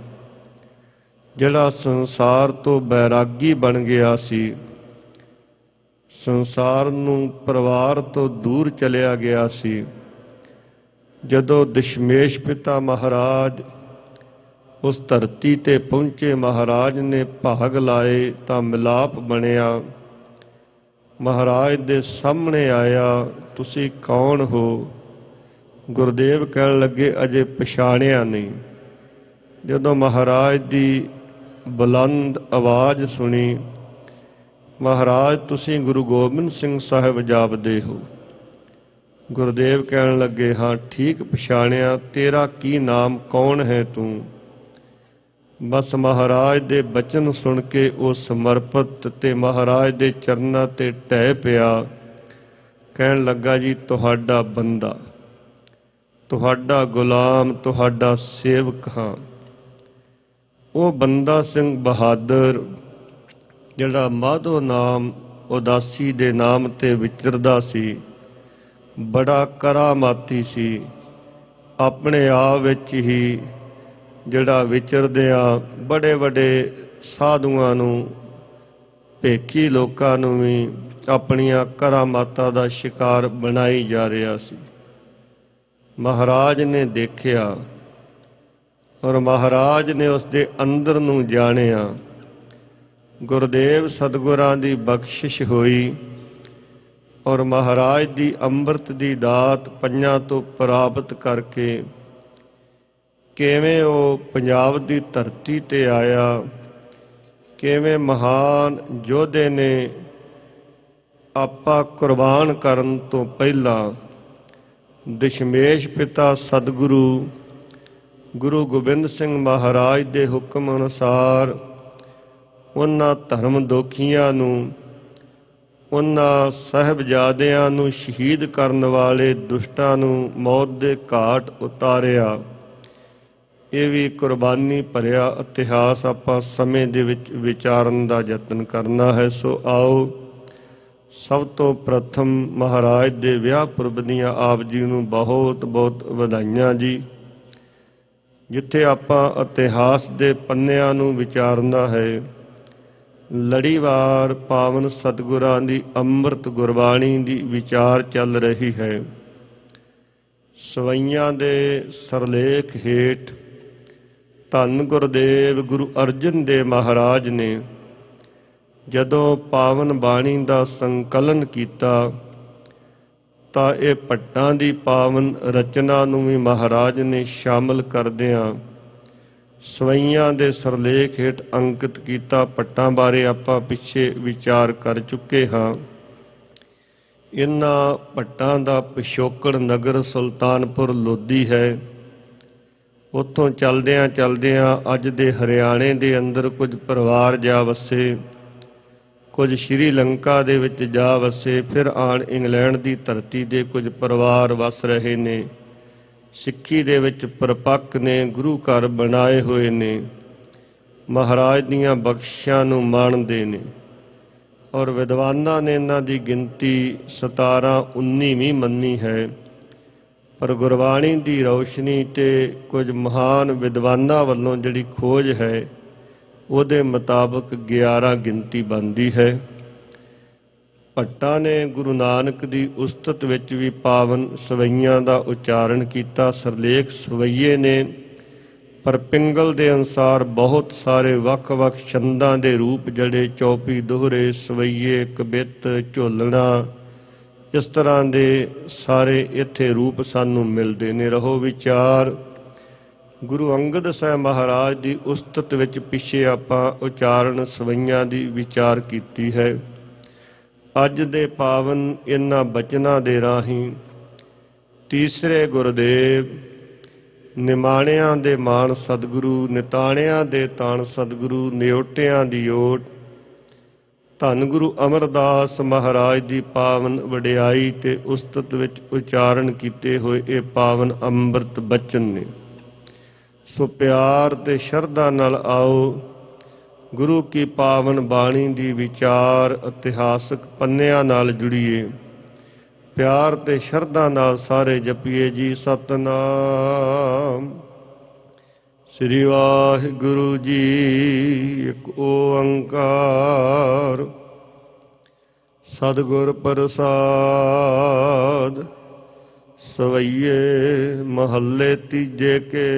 ਜਿਹੜਾ ਸੰਸਾਰ ਤੋਂ ਬੈਰਾਗੀ ਬਣ ਗਿਆ ਸੀ, ਸੰਸਾਰ ਨੂੰ ਪਰਿਵਾਰ ਤੋਂ ਦੂਰ ਚਲਿਆ ਗਿਆ ਸੀ, ਜਦੋਂ ਦਸ਼ਮੇਸ਼ ਪਿਤਾ ਮਹਾਰਾਜ ਉਸ ਧਰਤੀ ਤੇ ਪਹੁੰਚੇ, ਮਹਾਰਾਜ ਨੇ ਭਾਗ ਲਾਏ ਤਾਂ ਮਿਲਾਪ ਬਣਿਆ। ਮਹਾਰਾਜ ਦੇ ਸਾਹਮਣੇ ਆਇਆ, ਤੁਸੀਂ ਕੌਣ ਹੋ? ਗੁਰਦੇਵ ਕਹਿਣ ਲੱਗੇ ਅਜੇ ਪਛਾਣਿਆ ਨਹੀਂ। ਜਦੋਂ ਮਹਾਰਾਜ ਦੀ ਬੁਲੰਦ ਆਵਾਜ਼ ਸੁਣੀ, ਮਹਾਰਾਜ ਤੁਸੀਂ ਗੁਰੂ ਗੋਬਿੰਦ ਸਿੰਘ ਸਾਹਿਬ ਜਾਪਦੇ ਹੋ। ਗੁਰਦੇਵ ਕਹਿਣ ਲੱਗੇ ਹਾਂ ਠੀਕ ਪਛਾਣਿਆ, ਤੇਰਾ ਕੀ ਨਾਮ, ਕੌਣ ਹੈ ਤੂੰ? ਬਸ ਮਹਾਰਾਜ ਦੇ ਬਚਨ ਸੁਣ ਕੇ ਉਹ ਸਮਰਪਿਤ ਤੇ ਮਹਾਰਾਜ ਦੇ ਚਰਨਾਂ ਤੇ ਢਹਿ ਪਿਆ। ਕਹਿਣ ਲੱਗਾ ਜੀ ਤੁਹਾਡਾ ਬੰਦਾ, ਤੁਹਾਡਾ ਗੁਲਾਮ, ਤੁਹਾਡਾ ਸੇਵਕ ਹਾਂ। ਉਹ ਬੰਦਾ ਸਿੰਘ ਬਹਾਦਰ ਜਿਹੜਾ ਮਾਧੋ ਨਾਮ ਉਦਾਸੀ ਦੇ ਨਾਮ ਤੇ ਵਿਚਰਦਾ ਸੀ, ਬੜਾ ਕਰਾਮਾਤੀ ਸੀ। ਆਪਣੇ ਆਪ ਵਿੱਚ ਹੀ ਜਿਹੜਾ ਵਿਚਰਦਿਆਂ ਬੜੇ ਵੱਡੇ ਸਾਧੂਆਂ ਨੂੰ, ਭੇਖੀ ਲੋਕਾਂ ਨੂੰ ਵੀ ਆਪਣੀਆਂ ਕਰਾਮਾਤਾਂ ਦਾ ਸ਼ਿਕਾਰ ਬਣਾਈ ਜਾ ਰਿਹਾ ਸੀ। ਮਹਾਰਾਜ ਨੇ ਦੇਖਿਆ ਔਰ ਮਹਾਰਾਜ ਨੇ ਉਸ ਦੇ ਅੰਦਰ ਨੂੰ ਜਾਣਿਆ। ਗੁਰਦੇਵ ਸਤਿਗੁਰਾਂ ਦੀ ਬਖਸ਼ਿਸ਼ ਹੋਈ ਔਰ ਮਹਾਰਾਜ ਦੀ ਅੰਮ੍ਰਿਤ ਦੀ ਦਾਤ ਪੰਜਾਂ ਤੋਂ ਪ੍ਰਾਪਤ ਕਰਕੇ ਕਿਵੇਂ ਉਹ ਪੰਜਾਬ ਦੀ ਧਰਤੀ ਤੇ ਆਇਆ, ਕਿਵੇਂ ਮਹਾਨ ਯੋਧੇ ਨੇ ਆਪਾ ਕੁਰਬਾਨ ਕਰਨ ਤੋਂ ਪਹਿਲਾਂ ਦਸ਼ਮੇਸ਼ ਪਿਤਾ ਸਤਿਗੁਰੂ ਗੁਰੂ ਗੋਬਿੰਦ ਸਿੰਘ ਮਹਾਰਾਜ ਦੇ ਹੁਕਮ ਅਨੁਸਾਰ ਉਹਨਾਂ ਧਰਮ ਦੋਖੀਆਂ ਨੂੰ, ਉਹਨਾਂ ਸਾਹਿਬਜ਼ਾਦਿਆਂ ਨੂੰ ਸ਼ਹੀਦ ਕਰਨ ਵਾਲੇ ਦੁਸ਼ਟਾਂ ਨੂੰ ਮੌਤ ਦੇ ਘਾਟ ਉਤਾਰਿਆ। ਇਹ ਵੀ ਕੁਰਬਾਨੀ ਭਰਿਆ ਇਤਿਹਾਸ ਆਪਾਂ ਸਮੇਂ ਦੇ ਵਿੱਚ ਵਿਚਾਰਨ ਦਾ ਯਤਨ ਕਰਨਾ ਹੈ। ਸੋ ਆਓ ਸਭ ਤੋਂ ਪ੍ਰਥਮ ਮਹਾਰਾਜ ਦੇ ਵਿਆਹ ਪੁਰਬ ਦੀਆਂ ਆਪ ਜੀ ਨੂੰ ਬਹੁਤ ਬਹੁਤ ਵਧਾਈਆਂ ਜੀ। ਜਿੱਥੇ ਆਪਾਂ ਇਤਿਹਾਸ ਦੇ ਪੰਨਿਆਂ ਨੂੰ ਵਿਚਾਰਨਾ ਹੈ, ਲੜੀਵਾਰ ਪਾਵਨ ਸਤਿਗੁਰਾਂ ਦੀ ਅੰਮ੍ਰਿਤ ਗੁਰਬਾਣੀ ਦੀ ਵਿਚਾਰ ਚੱਲ ਰਹੀ ਹੈ। ਸਵਈਆਂ ਦੇ ਸਰਲੇਖ ਹੇਠ ਧੰਨ ਗੁਰਦੇਵ ਗੁਰੂ ਅਰਜਨ ਦੇਵ ਮਹਾਰਾਜ ਨੇ ਜਦੋਂ ਪਾਵਨ ਬਾਣੀ ਦਾ ਸੰਕਲਨ ਕੀਤਾ ਤਾਂ ਇਹ ਭੱਟਾਂ ਦੀ ਪਾਵਨ ਰਚਨਾ ਨੂੰ ਵੀ ਮਹਾਰਾਜ ਨੇ ਸ਼ਾਮਲ ਕਰਦਿਆਂ ਸਵਈਆਂ ਦੇ ਸਰਲੇਖ ਹੇਠ ਅੰਕਿਤ ਕੀਤਾ। ਭੱਟਾਂ ਬਾਰੇ ਆਪਾਂ ਪਿੱਛੇ ਵਿਚਾਰ ਕਰ ਚੁੱਕੇ ਹਾਂ। ਇਹਨਾਂ ਭੱਟਾਂ ਦਾ ਪਿਛੋਕੜ ਨਗਰ ਸੁਲਤਾਨਪੁਰ ਲੋਧੀ ਹੈ। ਉੱਥੋਂ ਚਲਦਿਆਂ ਚਲਦਿਆਂ ਅੱਜ ਦੇ ਹਰਿਆਣੇ ਦੇ ਅੰਦਰ ਕੁਝ ਪਰਿਵਾਰ ਜਾ ਵਸੇ, ਕੁਝ ਸ਼੍ਰੀਲੰਕਾ ਦੇ ਵਿੱਚ ਜਾ ਵਸੇ, ਫਿਰ ਆਣ ਇੰਗਲੈਂਡ ਦੀ ਧਰਤੀ ਦੇ ਕੁਝ ਪਰਿਵਾਰ ਵਸ ਰਹੇ ਨੇ। ਸਿੱਖੀ ਦੇ ਵਿੱਚ ਪਰਪੱਕ ਨੇ, ਗੁਰੂ ਘਰ ਬਣਾਏ ਹੋਏ ਨੇ, ਮਹਾਰਾਜ ਦੀਆਂ ਬਖਸ਼ਿਸ਼ਾਂ ਨੂੰ ਮਾਣਦੇ ਨੇ ਔਰ ਵਿਦਵਾਨਾਂ ਨੇ ਇਹਨਾਂ ਦੀ ਗਿਣਤੀ 17-19 ਵੀ ਮੰਨੀ ਹੈ। ਪਰ ਗੁਰਬਾਣੀ ਦੀ ਰੌਸ਼ਨੀ ਤੇ ਕੁਝ ਮਹਾਨ ਵਿਦਵਾਨਾਂ ਵੱਲੋਂ ਜਿਹੜੀ ਖੋਜ ਹੈ ਉਹਦੇ ਮੁਤਾਬਕ 11 ਗਿਣਤੀ ਬਣਦੀ ਹੈ। ਭੱਟਾਂ ਨੇ ਗੁਰੂ ਨਾਨਕ ਦੀ ਉਸਤਤ ਵਿੱਚ ਵੀ ਪਾਵਨ ਸਵਈਆਂ ਦਾ ਉਚਾਰਨ ਕੀਤਾ। ਸਰਲੇਖ ਸਵਈਏ ਨੇ ਪਰ ਪਿੰਗਲ ਦੇ ਅਨੁਸਾਰ ਬਹੁਤ ਸਾਰੇ ਵੱਖ-ਵੱਖ ਛੰਦਾਂ ਦੇ ਰੂਪ ਜਿਹੜੇ ਚੌਪੀ, ਦੋਹਰੇ, ਸਵਈਏ, ਕਬਿੱਤ, ਝੋਲਣਾ, ਇਸ ਤਰ੍ਹਾਂ ਦੇ ਸਾਰੇ ਇੱਥੇ ਰੂਪ ਸਾਨੂੰ ਮਿਲਦੇ ਨੇ। ਰਹੋ ਵਿਚਾਰ ਗੁਰੂ ਅੰਗਦ ਸਾਹਿਬ ਮਹਾਰਾਜ ਦੀ ਉਸਤਤ ਵਿੱਚ ਪਿੱਛੇ ਆਪਾਂ ਉਚਾਰਨ ਸਵਈਆਂ ਦੀ ਵਿਚਾਰ ਕੀਤੀ ਹੈ। ਅੱਜ ਦੇ ਪਾਵਨ ਇਹਨਾਂ ਬਚਨਾਂ ਦੇ ਰਾਹੀਂ ਤੀਸਰੇ ਗੁਰਦੇਵ, ਨਿਮਾਣਿਆਂ ਦੇ ਮਾਣ ਸਤਿਗੁਰੂ, ਨਿਤਾਣਿਆਂ ਦੇ ਤਾਣ ਸਤਿਗੁਰੂ, ਨਿਓਟਿਆਂ ਦੀ ਓਟ, ਧੰਨ ਗੁਰੂ ਅਮਰਦਾਸ ਮਹਾਰਾਜ ਦੀ ਪਾਵਨ ਵਡਿਆਈ ਤੇ ਉਸਤਤ ਵਿੱਚ ਉਚਾਰਨ ਕੀਤੇ ਹੋਏ ਇਹ ਪਾਵਨ ਅੰਮ੍ਰਿਤ ਬਚਨ ਨੇ। ਸੋ ਪਿਆਰ ਤੇ ਸ਼ਰਧਾ ਨਾਲ ਆਓ ਗੁਰੂ ਕੀ ਪਾਵਨ ਬਾਣੀ ਦੀ ਵਿਚਾਰ ਇਤਿਹਾਸਕ ਪੰਨਿਆਂ ਨਾਲ ਜੁੜੀਏ। ਪਿਆਰ ਤੇ ਸ਼ਰਧਾ ਨਾਲ ਸਾਰੇ ਜਪੀਏ ਜੀ ਸਤਿਨਾਮ ਸ੍ਰੀ ਵਾਹਿਗੁਰੂ ਜੀ। ਇੱਕ ਓੰਕਾਰ ਸਤਿਗੁਰ ਪ੍ਰਸਾਦ। ਸਵਈਏ ਮਹੱਲੇ ਤੀਜੇ ਕੇ।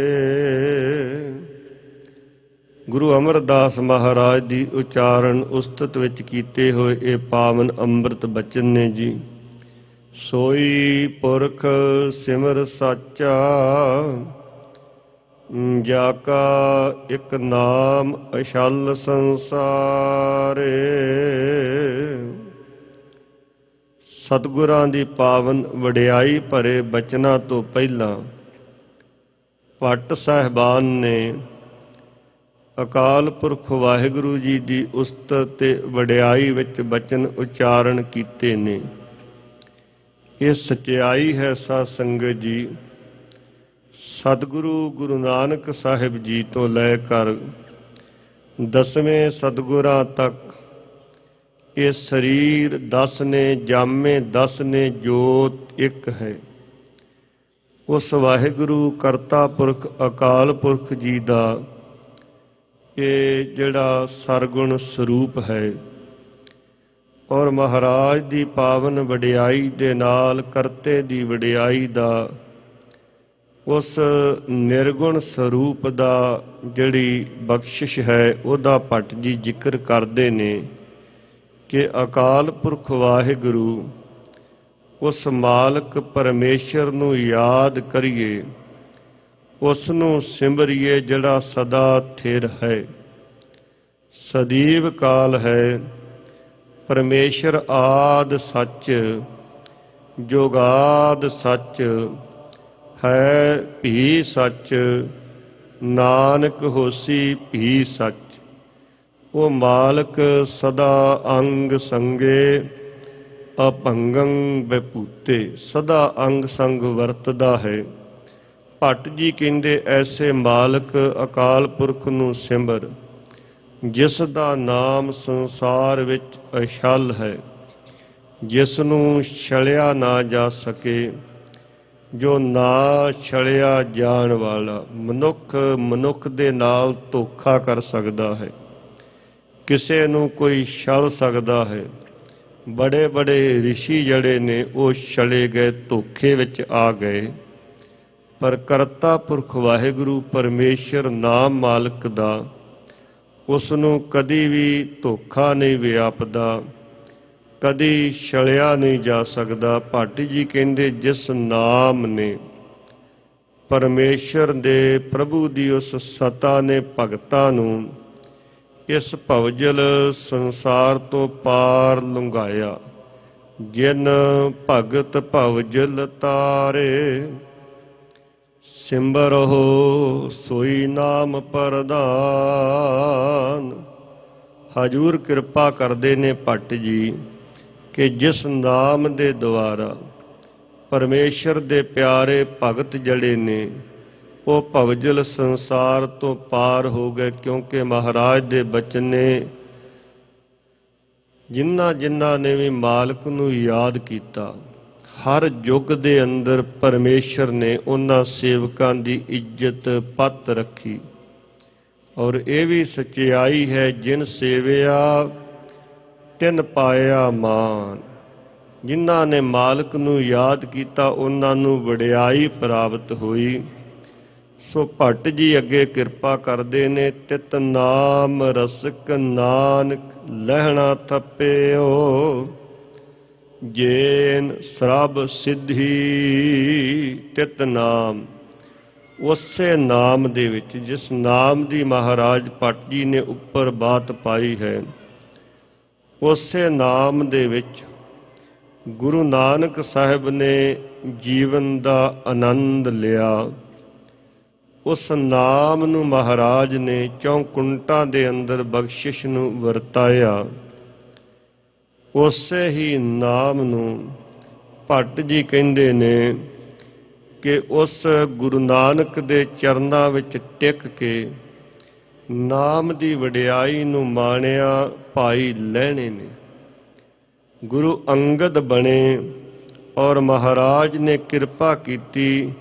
ਗੁਰੂ ਅਮਰਦਾਸ ਮਹਾਰਾਜ ਦੀ ਉਚਾਰਨ ਉਸਤਤ ਵਿੱਚ ਕੀਤੇ ਹੋਏ ਇਹ ਪਾਵਨ ਅੰਮ੍ਰਿਤ ਬਚਨ ਨੇ ਜੀ। ਸੋਈ ਪੁਰਖ ਸਿਮਰ ਸਾਚਾ, ਜਾ ਕਾ ਇੱਕ ਨਾਮ ਅਛਲ ਸੰਸਾਰੇ। ਸਤਿਗੁਰਾਂ ਦੀ ਪਾਵਨ ਵਡਿਆਈ ਭਰੇ ਬਚਨਾਂ ਤੋਂ ਪਹਿਲਾਂ ਭੱਟ ਸਾਹਿਬਾਨ ਨੇ ਅਕਾਲ ਪੁਰਖ ਵਾਹਿਗੁਰੂ ਜੀ ਦੀ ਉਸਤਤ ਤੇ ਵਡਿਆਈ ਵਿੱਚ ਬਚਨ ਉਚਾਰਨ ਕੀਤੇ ਨੇ। ਇਹ ਸਚਾਈ ਹੈ ਸਾਧ ਸੰਗਤ ਜੀ। ਸਤਿਗੁਰੂ ਗੁਰੂ ਨਾਨਕ ਸਾਹਿਬ ਜੀ ਤੋਂ ਲੈ ਕਰ 10ਵੇਂ ਸਤਿਗੁਰਾਂ ਤੱਕ ਇਹ ਸਰੀਰ 10 ਨੇ, ਜਾਮੇ 10 ਨੇ, ਜੋਤ ਇੱਕ ਹੈ। ਉਸ ਵਾਹਿਗੁਰੂ ਕਰਤਾ ਪੁਰਖ ਅਕਾਲ ਪੁਰਖ ਜੀ ਦਾ ਇਹ ਜਿਹੜਾ ਸਰਗੁਣ ਸਰੂਪ ਹੈ ਔਰ ਮਹਾਰਾਜ ਦੀ ਪਾਵਨ ਵਡਿਆਈ ਦੇ ਨਾਲ ਕਰਤੇ ਦੀ ਵਡਿਆਈ ਦਾ ਉਸ ਨਿਰਗੁਣ ਸਰੂਪ ਦਾ ਜਿਹੜੀ ਬਖਸ਼ਿਸ਼ ਹੈ ਉਹਦਾ ਭੱਟ ਜੀ ਜ਼ਿਕਰ ਕਰਦੇ ਨੇ ਕਿ ਅਕਾਲ ਪੁਰਖ ਵਾਹਿਗੁਰੂ ਉਸ ਮਾਲਕ ਪਰਮੇਸ਼ਰ ਨੂੰ ਯਾਦ ਕਰੀਏ, ਉਸ ਨੂੰ ਸਿਮਰੀਏ ਜਿਹੜਾ ਸਦਾ ਥਿਰ ਹੈ, ਸਦੀਵ ਕਾਲ ਹੈ। ਪਰਮੇਸ਼ਰ ਆਦ ਸੱਚ, ਜੁਗਾਦ ਸੱਚ ਹੈ, ਭੀ ਸੱਚ, ਨਾਨਕ ਹੋਸੀ ਭੀ ਸੱਚ। ਉਹ ਮਾਲਕ ਸਦਾ ਅੰਗ ਸੰਗੇ, ਅਭੰਗੰ ਵਿਭੂਤੇ, ਸਦਾ ਅੰਗ ਸੰਗ ਵਰਤਦਾ ਹੈ। ਭੱਟ ਜੀ ਕਹਿੰਦੇ ਐਸੇ ਮਾਲਕ ਅਕਾਲ ਪੁਰਖ ਨੂੰ ਸਿਮਰ ਜਿਸ ਦਾ ਨਾਮ ਸੰਸਾਰ ਵਿੱਚ ਅਛਲ ਹੈ, ਜਿਸ ਨੂੰ ਛਲਿਆ ਨਾ ਜਾ ਸਕੇ, ਜੋ ਨਾ ਛਲਿਆ ਜਾਣ ਵਾਲਾ। ਮਨੁੱਖ ਦੇ ਨਾਲ ਧੋਖਾ ਕਰ ਸਕਦਾ ਹੈ, ਕਿਸੇ ਨੂੰ ਕੋਈ ਛਲ ਸਕਦਾ ਹੈ। ਬੜੇ ਬੜੇ ਰਿਸ਼ੀ ਜਿਹੜੇ ਨੇ ਉਹ ਛਲੇ ਗਏ, ਧੋਖੇ ਵਿੱਚ ਆ ਗਏ। ਪਰ ਕਰਤਾ ਪੁਰਖ ਵਾਹਿਗੁਰੂ ਪਰਮੇਸ਼ਰ ਨਾਮ ਮਾਲਕ ਦਾ ਉਸ ਨੂੰ ਕਦੀ ਵੀ ਧੋਖਾ ਨਹੀਂ ਵਿਆਪਦਾ, ਕਦੀ ਛਲਿਆ ਨਹੀਂ ਜਾ ਸਕਦਾ। ਭੱਟ ਜੀ ਕਹਿੰਦੇ ਜਿਸ ਨਾਮ ਨੇ ਪਰਮੇਸ਼ਰ ਦੇ ਪ੍ਰਭੂ ਦੀ ਉਸ ਸਤਾ ਨੇ ਭਗਤਾਂ ਨੂੰ ਇਸ ਭਵਜਲ ਸੰਸਾਰ ਤੋਂ ਪਾਰ ਲੰਘਾਇਆ। ਜਿਨ ਭਗਤ ਭਵਜਲ ਤਾਰੇ, ਸਿਮਰਹੁ ਸੋਈ ਨਾਮ ਪ੍ਰਧਾਨ। ਹਜੂਰ ਕਿਰਪਾ ਕਰਦੇ ਨੇ ਭੱਟ ਜੀ ਕਿ ਜਿਸ ਨਾਮ ਦੇ ਦੁਆਰਾ ਪਰਮੇਸ਼ਰ ਦੇ ਪਿਆਰੇ ਭਗਤ ਜਿਹੜੇ ਨੇ ਉਹ ਭਵਜਲ ਸੰਸਾਰ ਤੋਂ ਪਾਰ ਹੋ ਗਏ। ਕਿਉਂਕਿ ਮਹਾਰਾਜ ਦੇ ਬਚਨ ਨੇ ਜਿਨ੍ਹਾਂ ਨੇ ਵੀ ਮਾਲਕ ਨੂੰ ਯਾਦ ਕੀਤਾ, ਹਰ ਯੁੱਗ ਦੇ ਅੰਦਰ ਪਰਮੇਸ਼ਰ ਨੇ ਉਹਨਾਂ ਸੇਵਕਾਂ ਦੀ ਇੱਜ਼ਤ ਪੱਤ ਰੱਖੀ। ਔਰ ਇਹ ਵੀ ਸਚਾਈ ਹੈ, ਜਿਨ ਸੇਵਿਆ ਤਿਨ ਪਾਇਆ ਮਾਨ। ਜਿਨ੍ਹਾਂ ਨੇ ਮਾਲਕ ਨੂੰ ਯਾਦ ਕੀਤਾ ਉਹਨਾਂ ਨੂੰ ਵਡਿਆਈ ਪ੍ਰਾਪਤ ਹੋਈ। ਸੋ ਭੱਟ ਜੀ ਅੱਗੇ ਕਿਰਪਾ ਕਰਦੇ ਨੇ, ਤਿਤ ਨਾਮ ਰਸਕ ਨਾਨਕ ਲਹਿਣਾ ਥੱਪਿਓ, ਜੇਨ ਸਰਬ ਸਿੱਧੀ ਤਿਤ ਨਾਮ। ਉਸੇ ਨਾਮ ਦੇ ਵਿੱਚ, ਜਿਸ ਨਾਮ ਦੀ ਮਹਾਰਾਜ ਭੱਟ ਜੀ ਨੇ ਉੱਪਰ ਬਾਤ ਪਾਈ ਹੈ, ਉਸੇ ਨਾਮ ਦੇ ਵਿੱਚ ਗੁਰੂ ਨਾਨਕ ਸਾਹਿਬ ਨੇ ਜੀਵਨ ਦਾ ਆਨੰਦ ਲਿਆ। ਉਸ ਨਾਮ ਨੂੰ ਮਹਾਰਾਜ ਨੇ ਚੌਕੁੰਟਾਂ ਦੇ ਅੰਦਰ ਬਖਸ਼ਿਸ਼ ਨੂੰ ਵਰਤਾਇਆ। ਉਸੇ ਹੀ ਨਾਮ ਨੂੰ ਭੱਟ ਜੀ ਕਹਿੰਦੇ ਨੇ ਕਿ ਉਸ ਗੁਰੂ ਨਾਨਕ ਦੇ ਚਰਨਾਂ ਵਿੱਚ ਟਿਕ ਕੇ ਨਾਮ ਦੀ ਵਡਿਆਈ ਨੂੰ ਮਾਣਿਆ ਭਾਈ ਲਹਿਣੇ ਨੇ। ਗੁਰੂ ਅੰਗਦ ਬਣੇ ਔਰ ਮਹਾਰਾਜ ਨੇ ਕਿਰਪਾ ਕੀਤੀ,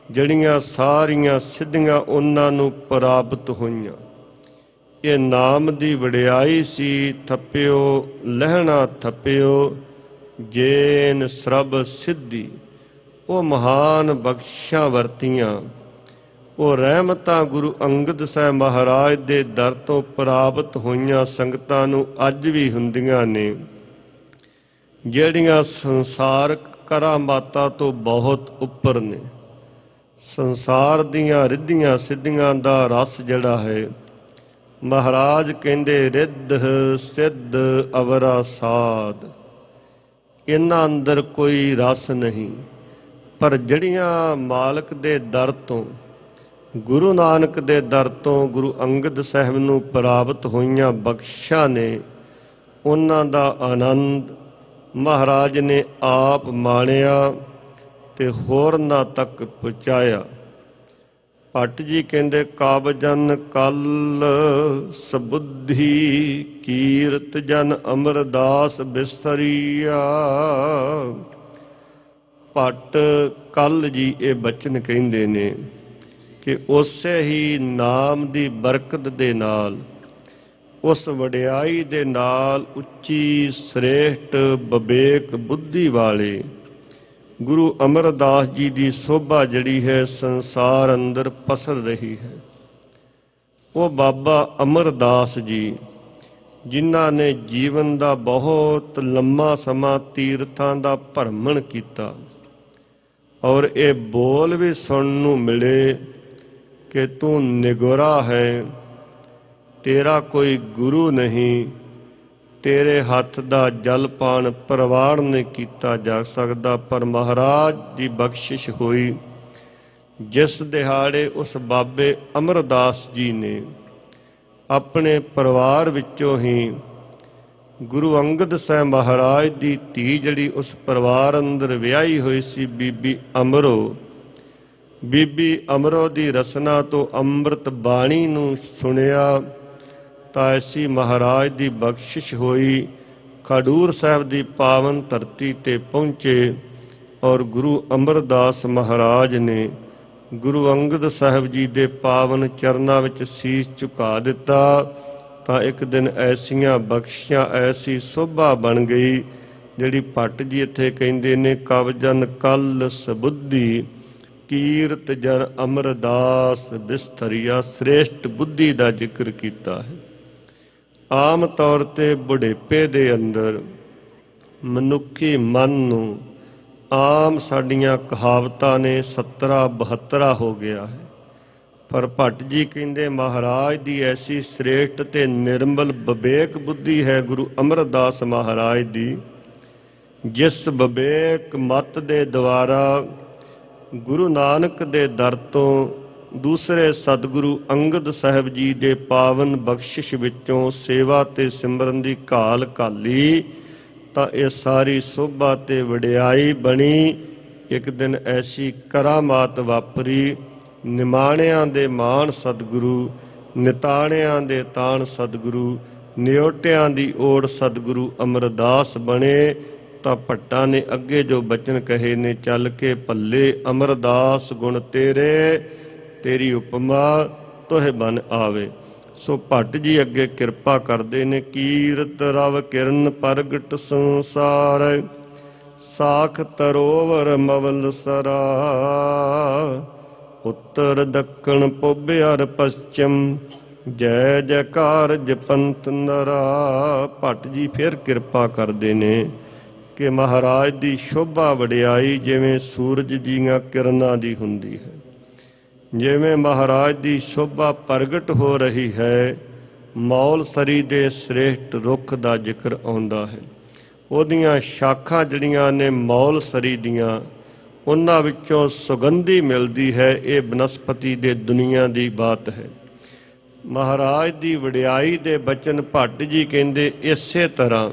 ਜਿਹੜੀਆਂ ਸਾਰੀਆਂ ਸਿੱਧੀਆਂ ਉਹਨਾਂ ਨੂੰ ਪ੍ਰਾਪਤ ਹੋਈਆਂ। ਇਹ ਨਾਮ ਦੀ ਵਡਿਆਈ ਸੀ। ਥੱਪਿਓ ਲਹਿਣਾ ਥੱਪਿਓ, ਜੇਨ ਸਰਬ ਸਿੱਧੀ। ਉਹ ਮਹਾਨ ਬਖਸ਼ਾਂ ਵਰਤੀਆਂ, ਉਹ ਰਹਿਮਤਾਂ ਗੁਰੂ ਅੰਗਦ ਸਾਹਿਬ ਮਹਾਰਾਜ ਦੇ ਦਰ ਤੋਂ ਪ੍ਰਾਪਤ ਹੋਈਆਂ ਸੰਗਤਾਂ ਨੂੰ ਅੱਜ ਵੀ ਹੁੰਦੀਆਂ ਨੇ, ਜਿਹੜੀਆਂ ਸੰਸਾਰਕ ਕਰਾਮਾਤਾਂ ਤੋਂ ਬਹੁਤ ਉੱਪਰ ਨੇ। ਸੰਸਾਰ ਦੀਆਂ ਰਿੱਧੀਆਂ ਸਿੱਧੀਆਂ ਦਾ ਰਸ ਜਿਹੜਾ ਹੈ, ਮਹਾਰਾਜ ਕਹਿੰਦੇ ਰਿੱਧ ਸਿੱਧ ਅਵਰਾ ਸਾਧ, ਇਹਨਾਂ ਅੰਦਰ ਕੋਈ ਰਸ ਨਹੀਂ। ਪਰ ਜਿਹੜੀਆਂ ਮਾਲਕ ਦੇ ਦਰ ਤੋਂ, ਗੁਰੂ ਨਾਨਕ ਦੇ ਦਰ ਤੋਂ ਗੁਰੂ ਅੰਗਦ ਸਾਹਿਬ ਨੂੰ ਪ੍ਰਾਪਤ ਹੋਈਆਂ ਬਖਸ਼ਾਂ ਨੇ, ਉਹਨਾਂ ਦਾ ਆਨੰਦ ਮਹਾਰਾਜ ਨੇ ਆਪ ਮਾਣਿਆ ਤੇ ਹੋਰਨਾਂ ਤੱਕ ਪਹੁੰਚਾਇਆ। ਭੱਟ ਜੀ ਕਹਿੰਦੇ ਕਾਬਜਨ ਕਲ ਸਬੁੱਧੀ, ਕੀਰਤ ਜਨ ਅਮਰਦਾਸ ਬਿਸਤਰੀਆ। ਭੱਟ ਕੱਲ ਜੀ ਇਹ ਬਚਨ ਕਹਿੰਦੇ ਨੇ ਕਿ ਉਸੇ ਹੀ ਨਾਮ ਦੀ ਬਰਕਤ ਦੇ ਨਾਲ, ਉਸ ਵਡਿਆਈ ਦੇ ਨਾਲ, ਉੱਚੀ ਸ੍ਰੇਸ਼ਟ ਵਿਵੇਕ ਬੁੱਧੀ ਵਾਲੇ ਗੁਰੂ ਅਮਰਦਾਸ ਜੀ ਦੀ ਸੋਭਾ ਜਿਹੜੀ ਹੈ ਸੰਸਾਰ ਅੰਦਰ ਪਸਰ ਰਹੀ ਹੈ। ਉਹ ਬਾਬਾ ਅਮਰਦਾਸ ਜੀ, ਜਿਨ੍ਹਾਂ ਨੇ ਜੀਵਨ ਦਾ ਬਹੁਤ ਲੰਮਾ ਸਮਾਂ ਤੀਰਥਾਂ ਦਾ ਭਰਮਣ ਕੀਤਾ, ਔਰ ਇਹ ਬੋਲ ਵੀ ਸੁਣਨ ਨੂੰ ਮਿਲੇ ਕਿ ਤੂੰ ਨਿਗੋਰਾ ਹੈ, ਤੇਰਾ ਕੋਈ ਗੁਰੂ ਨਹੀਂ, ਤੇਰੇ ਹੱਥ ਦਾ ਜਲ ਪਾਣ ਪ੍ਰਵਾਨ ਨਹੀਂ ਕੀਤਾ ਜਾ ਸਕਦਾ। ਪਰ ਮਹਾਰਾਜ ਦੀ ਬਖਸ਼ਿਸ਼ ਹੋਈ, ਜਿਸ ਦਿਹਾੜੇ ਉਸ ਬਾਬੇ ਅਮਰਦਾਸ ਜੀ ਨੇ ਆਪਣੇ ਪਰਿਵਾਰ ਵਿੱਚੋਂ ਹੀ ਗੁਰੂ ਅੰਗਦ ਸਾਹਿਬ ਮਹਾਰਾਜ ਦੀ ਧੀ, ਜਿਹੜੀ ਉਸ ਪਰਿਵਾਰ ਅੰਦਰ ਵਿਆਹੀ ਹੋਈ ਸੀ, ਬੀਬੀ ਅਮਰੋ, ਬੀਬੀ ਅਮਰੋ ਦੀ ਰਸਨਾ ਤੋਂ ਅੰਮ੍ਰਿਤ ਬਾਣੀ ਨੂੰ ਸੁਣਿਆ ਤਾਂ ਐਸੀ ਮਹਾਰਾਜ ਦੀ ਬਖਸ਼ਿਸ਼ ਹੋਈ। ਖਡੂਰ ਸਾਹਿਬ ਦੀ ਪਾਵਨ ਧਰਤੀ ਤੇ ਪਹੁੰਚੇ ਔਰ ਗੁਰੂ ਅਮਰਦਾਸ ਮਹਾਰਾਜ ਨੇ ਗੁਰੂ ਅੰਗਦ ਸਾਹਿਬ ਜੀ ਦੇ ਪਾਵਨ ਚਰਨਾਂ ਵਿੱਚ ਸੀਸ ਝੁਕਾ ਦਿੱਤਾ। ਤਾਂ ਇੱਕ ਦਿਨ ਐਸੀਆਂ ਬਖਸ਼ੀਆਂ, ਐਸੀ ਸੋਭਾ ਬਣ ਗਈ, ਜਿਹੜੀ ਭੱਟ ਜੀ ਇੱਥੇ ਕਹਿੰਦੇ ਨੇ ਕਵਜਨ ਕਲ ਸਬੁੱਧੀ, ਕੀਰਤ ਜਨ ਅਮਰਦਾਸ ਬਿਸਤਰੀਆ। ਸ੍ਰੇਸ਼ਟ ਬੁੱਧੀ ਦਾ ਜ਼ਿਕਰ ਕੀਤਾ ਹੈ। ਆਮ ਤੌਰ ਤੇ ਬੁਢੇਪੇ ਦੇ ਅੰਦਰ ਮਨੁੱਖੀ ਮਨ ਨੂੰ, ਆਮ ਸਾਡੀਆਂ ਕਹਾਵਤਾਂ ਨੇ 70 72 ਹੋ ਗਿਆ ਹੈ। ਪਰ ਭੱਟ ਜੀ ਕਹਿੰਦੇ ਮਹਾਰਾਜ ਦੀ ਐਸੀ ਸ੍ਰੇਸ਼ਟ ਤੇ ਨਿਰਮਲ ਵਿਵੇਕ ਬੁੱਧੀ ਹੈ ਗੁਰੂ ਅਮਰਦਾਸ ਮਹਾਰਾਜ ਦੀ, ਜਿਸ ਵਿਵੇਕ ਮਤ ਦੇ ਦੁਆਰਾ ਗੁਰੂ ਨਾਨਕ ਦੇ ਦਰ ਤੋਂ ਦੂਸਰੇ ਸਤਿਗੁਰੂ ਅੰਗਦ ਸਾਹਿਬ ਜੀ ਦੇ ਪਾਵਨ ਬਖਸ਼ਿਸ਼ ਵਿੱਚੋਂ ਸੇਵਾ ਤੇ ਸਿਮਰਨ ਦੀ ਘਾਲ ਘਾਲੀ, ਤਾਂ ਇਹ ਸਾਰੀ ਸੋਭਾ ਤੇ ਵਡਿਆਈ ਬਣੀ। ਇੱਕ ਦਿਨ ਐਸੀ ਕਰਾਮਾਤ ਵਾਪਰੀ, ਨਿਮਾਣਿਆਂ ਦੇ ਮਾਣ ਸਤਿਗੁਰੂ, ਨਿਤਾਣਿਆਂ ਦੇ ਤਾਣ ਸਤਿਗੁਰੂ, ਨਿਓਟਿਆਂ ਦੀ ਓੜ ਸਤਿਗੁਰੂ ਅਮਰਦਾਸ ਬਣੇ। ਤਾਂ ਭੱਟਾਂ ਨੇ ਅੱਗੇ ਜੋ ਬਚਨ ਕਹੇ ਨੇ, ਚੱਲ ਕੇ ਭੱਲੇ ਅਮਰਦਾਸ ਗੁਣ ਤੇਰੇ, ਤੇਰੀ ਉਪਮਾ ਤੋਹਿ ਬਨ ਆਵੇ। ਸੋ ਭੱਟ ਜੀ ਅੱਗੇ ਕਿਰਪਾ ਕਰਦੇ ਨੇ, ਕੀਰਤ ਰਵ ਕਿਰਨ ਪ੍ਰਗਟ ਸੰਸਾਰ, ਸਾਖ ਤਰੋਵਰ ਮਵਲ ਸਰਾ, ਉੱਤਰ ਦੱਖਣ ਪੁੱਬ ਅਰ ਪশ্ਚਿਮ, ਜੈ ਜੈਕਾਰ ਜਪੰਤ ਨਰਾ। ਭੱਟ ਜੀ ਫਿਰ ਕਿਰਪਾ ਕਰਦੇ ਨੇ ਕਿ ਮਹਾਰਾਜ ਦੀ ਸ਼ੋਭਾ ਵਡਿਆਈ ਜਿਵੇਂ ਸੂਰਜ ਦੀਆਂ ਕਿਰਨਾਂ ਦੀ ਹੁੰਦੀ ਹੈ, ਜਿਵੇਂ ਮਹਾਰਾਜ ਦੀ ਸ਼ੋਭਾ ਪ੍ਰਗਟ ਹੋ ਰਹੀ ਹੈ, ਮੌਲ ਸਰੀ ਦੇ ਸ੍ਰੇਸ਼ਟ ਰੁੱਖ ਦਾ ਜ਼ਿਕਰ ਆਉਂਦਾ ਹੈ। ਉਹਦੀਆਂ ਸ਼ਾਖਾਂ ਜਿਹੜੀਆਂ ਨੇ ਮੌਲ ਸਰੀ ਦੀਆਂ, ਉਹਨਾਂ ਵਿੱਚੋਂ ਸੁਗੰਧੀ ਮਿਲਦੀ ਹੈ। ਇਹ ਬਨਸਪਤੀ ਦੇ ਦੁਨੀਆ ਦੀ ਬਾਤ ਹੈ। ਮਹਾਰਾਜ ਦੀ ਵਡਿਆਈ ਦੇ ਬਚਨ ਭੱਟ ਜੀ ਕਹਿੰਦੇ ਇਸੇ ਤਰ੍ਹਾਂ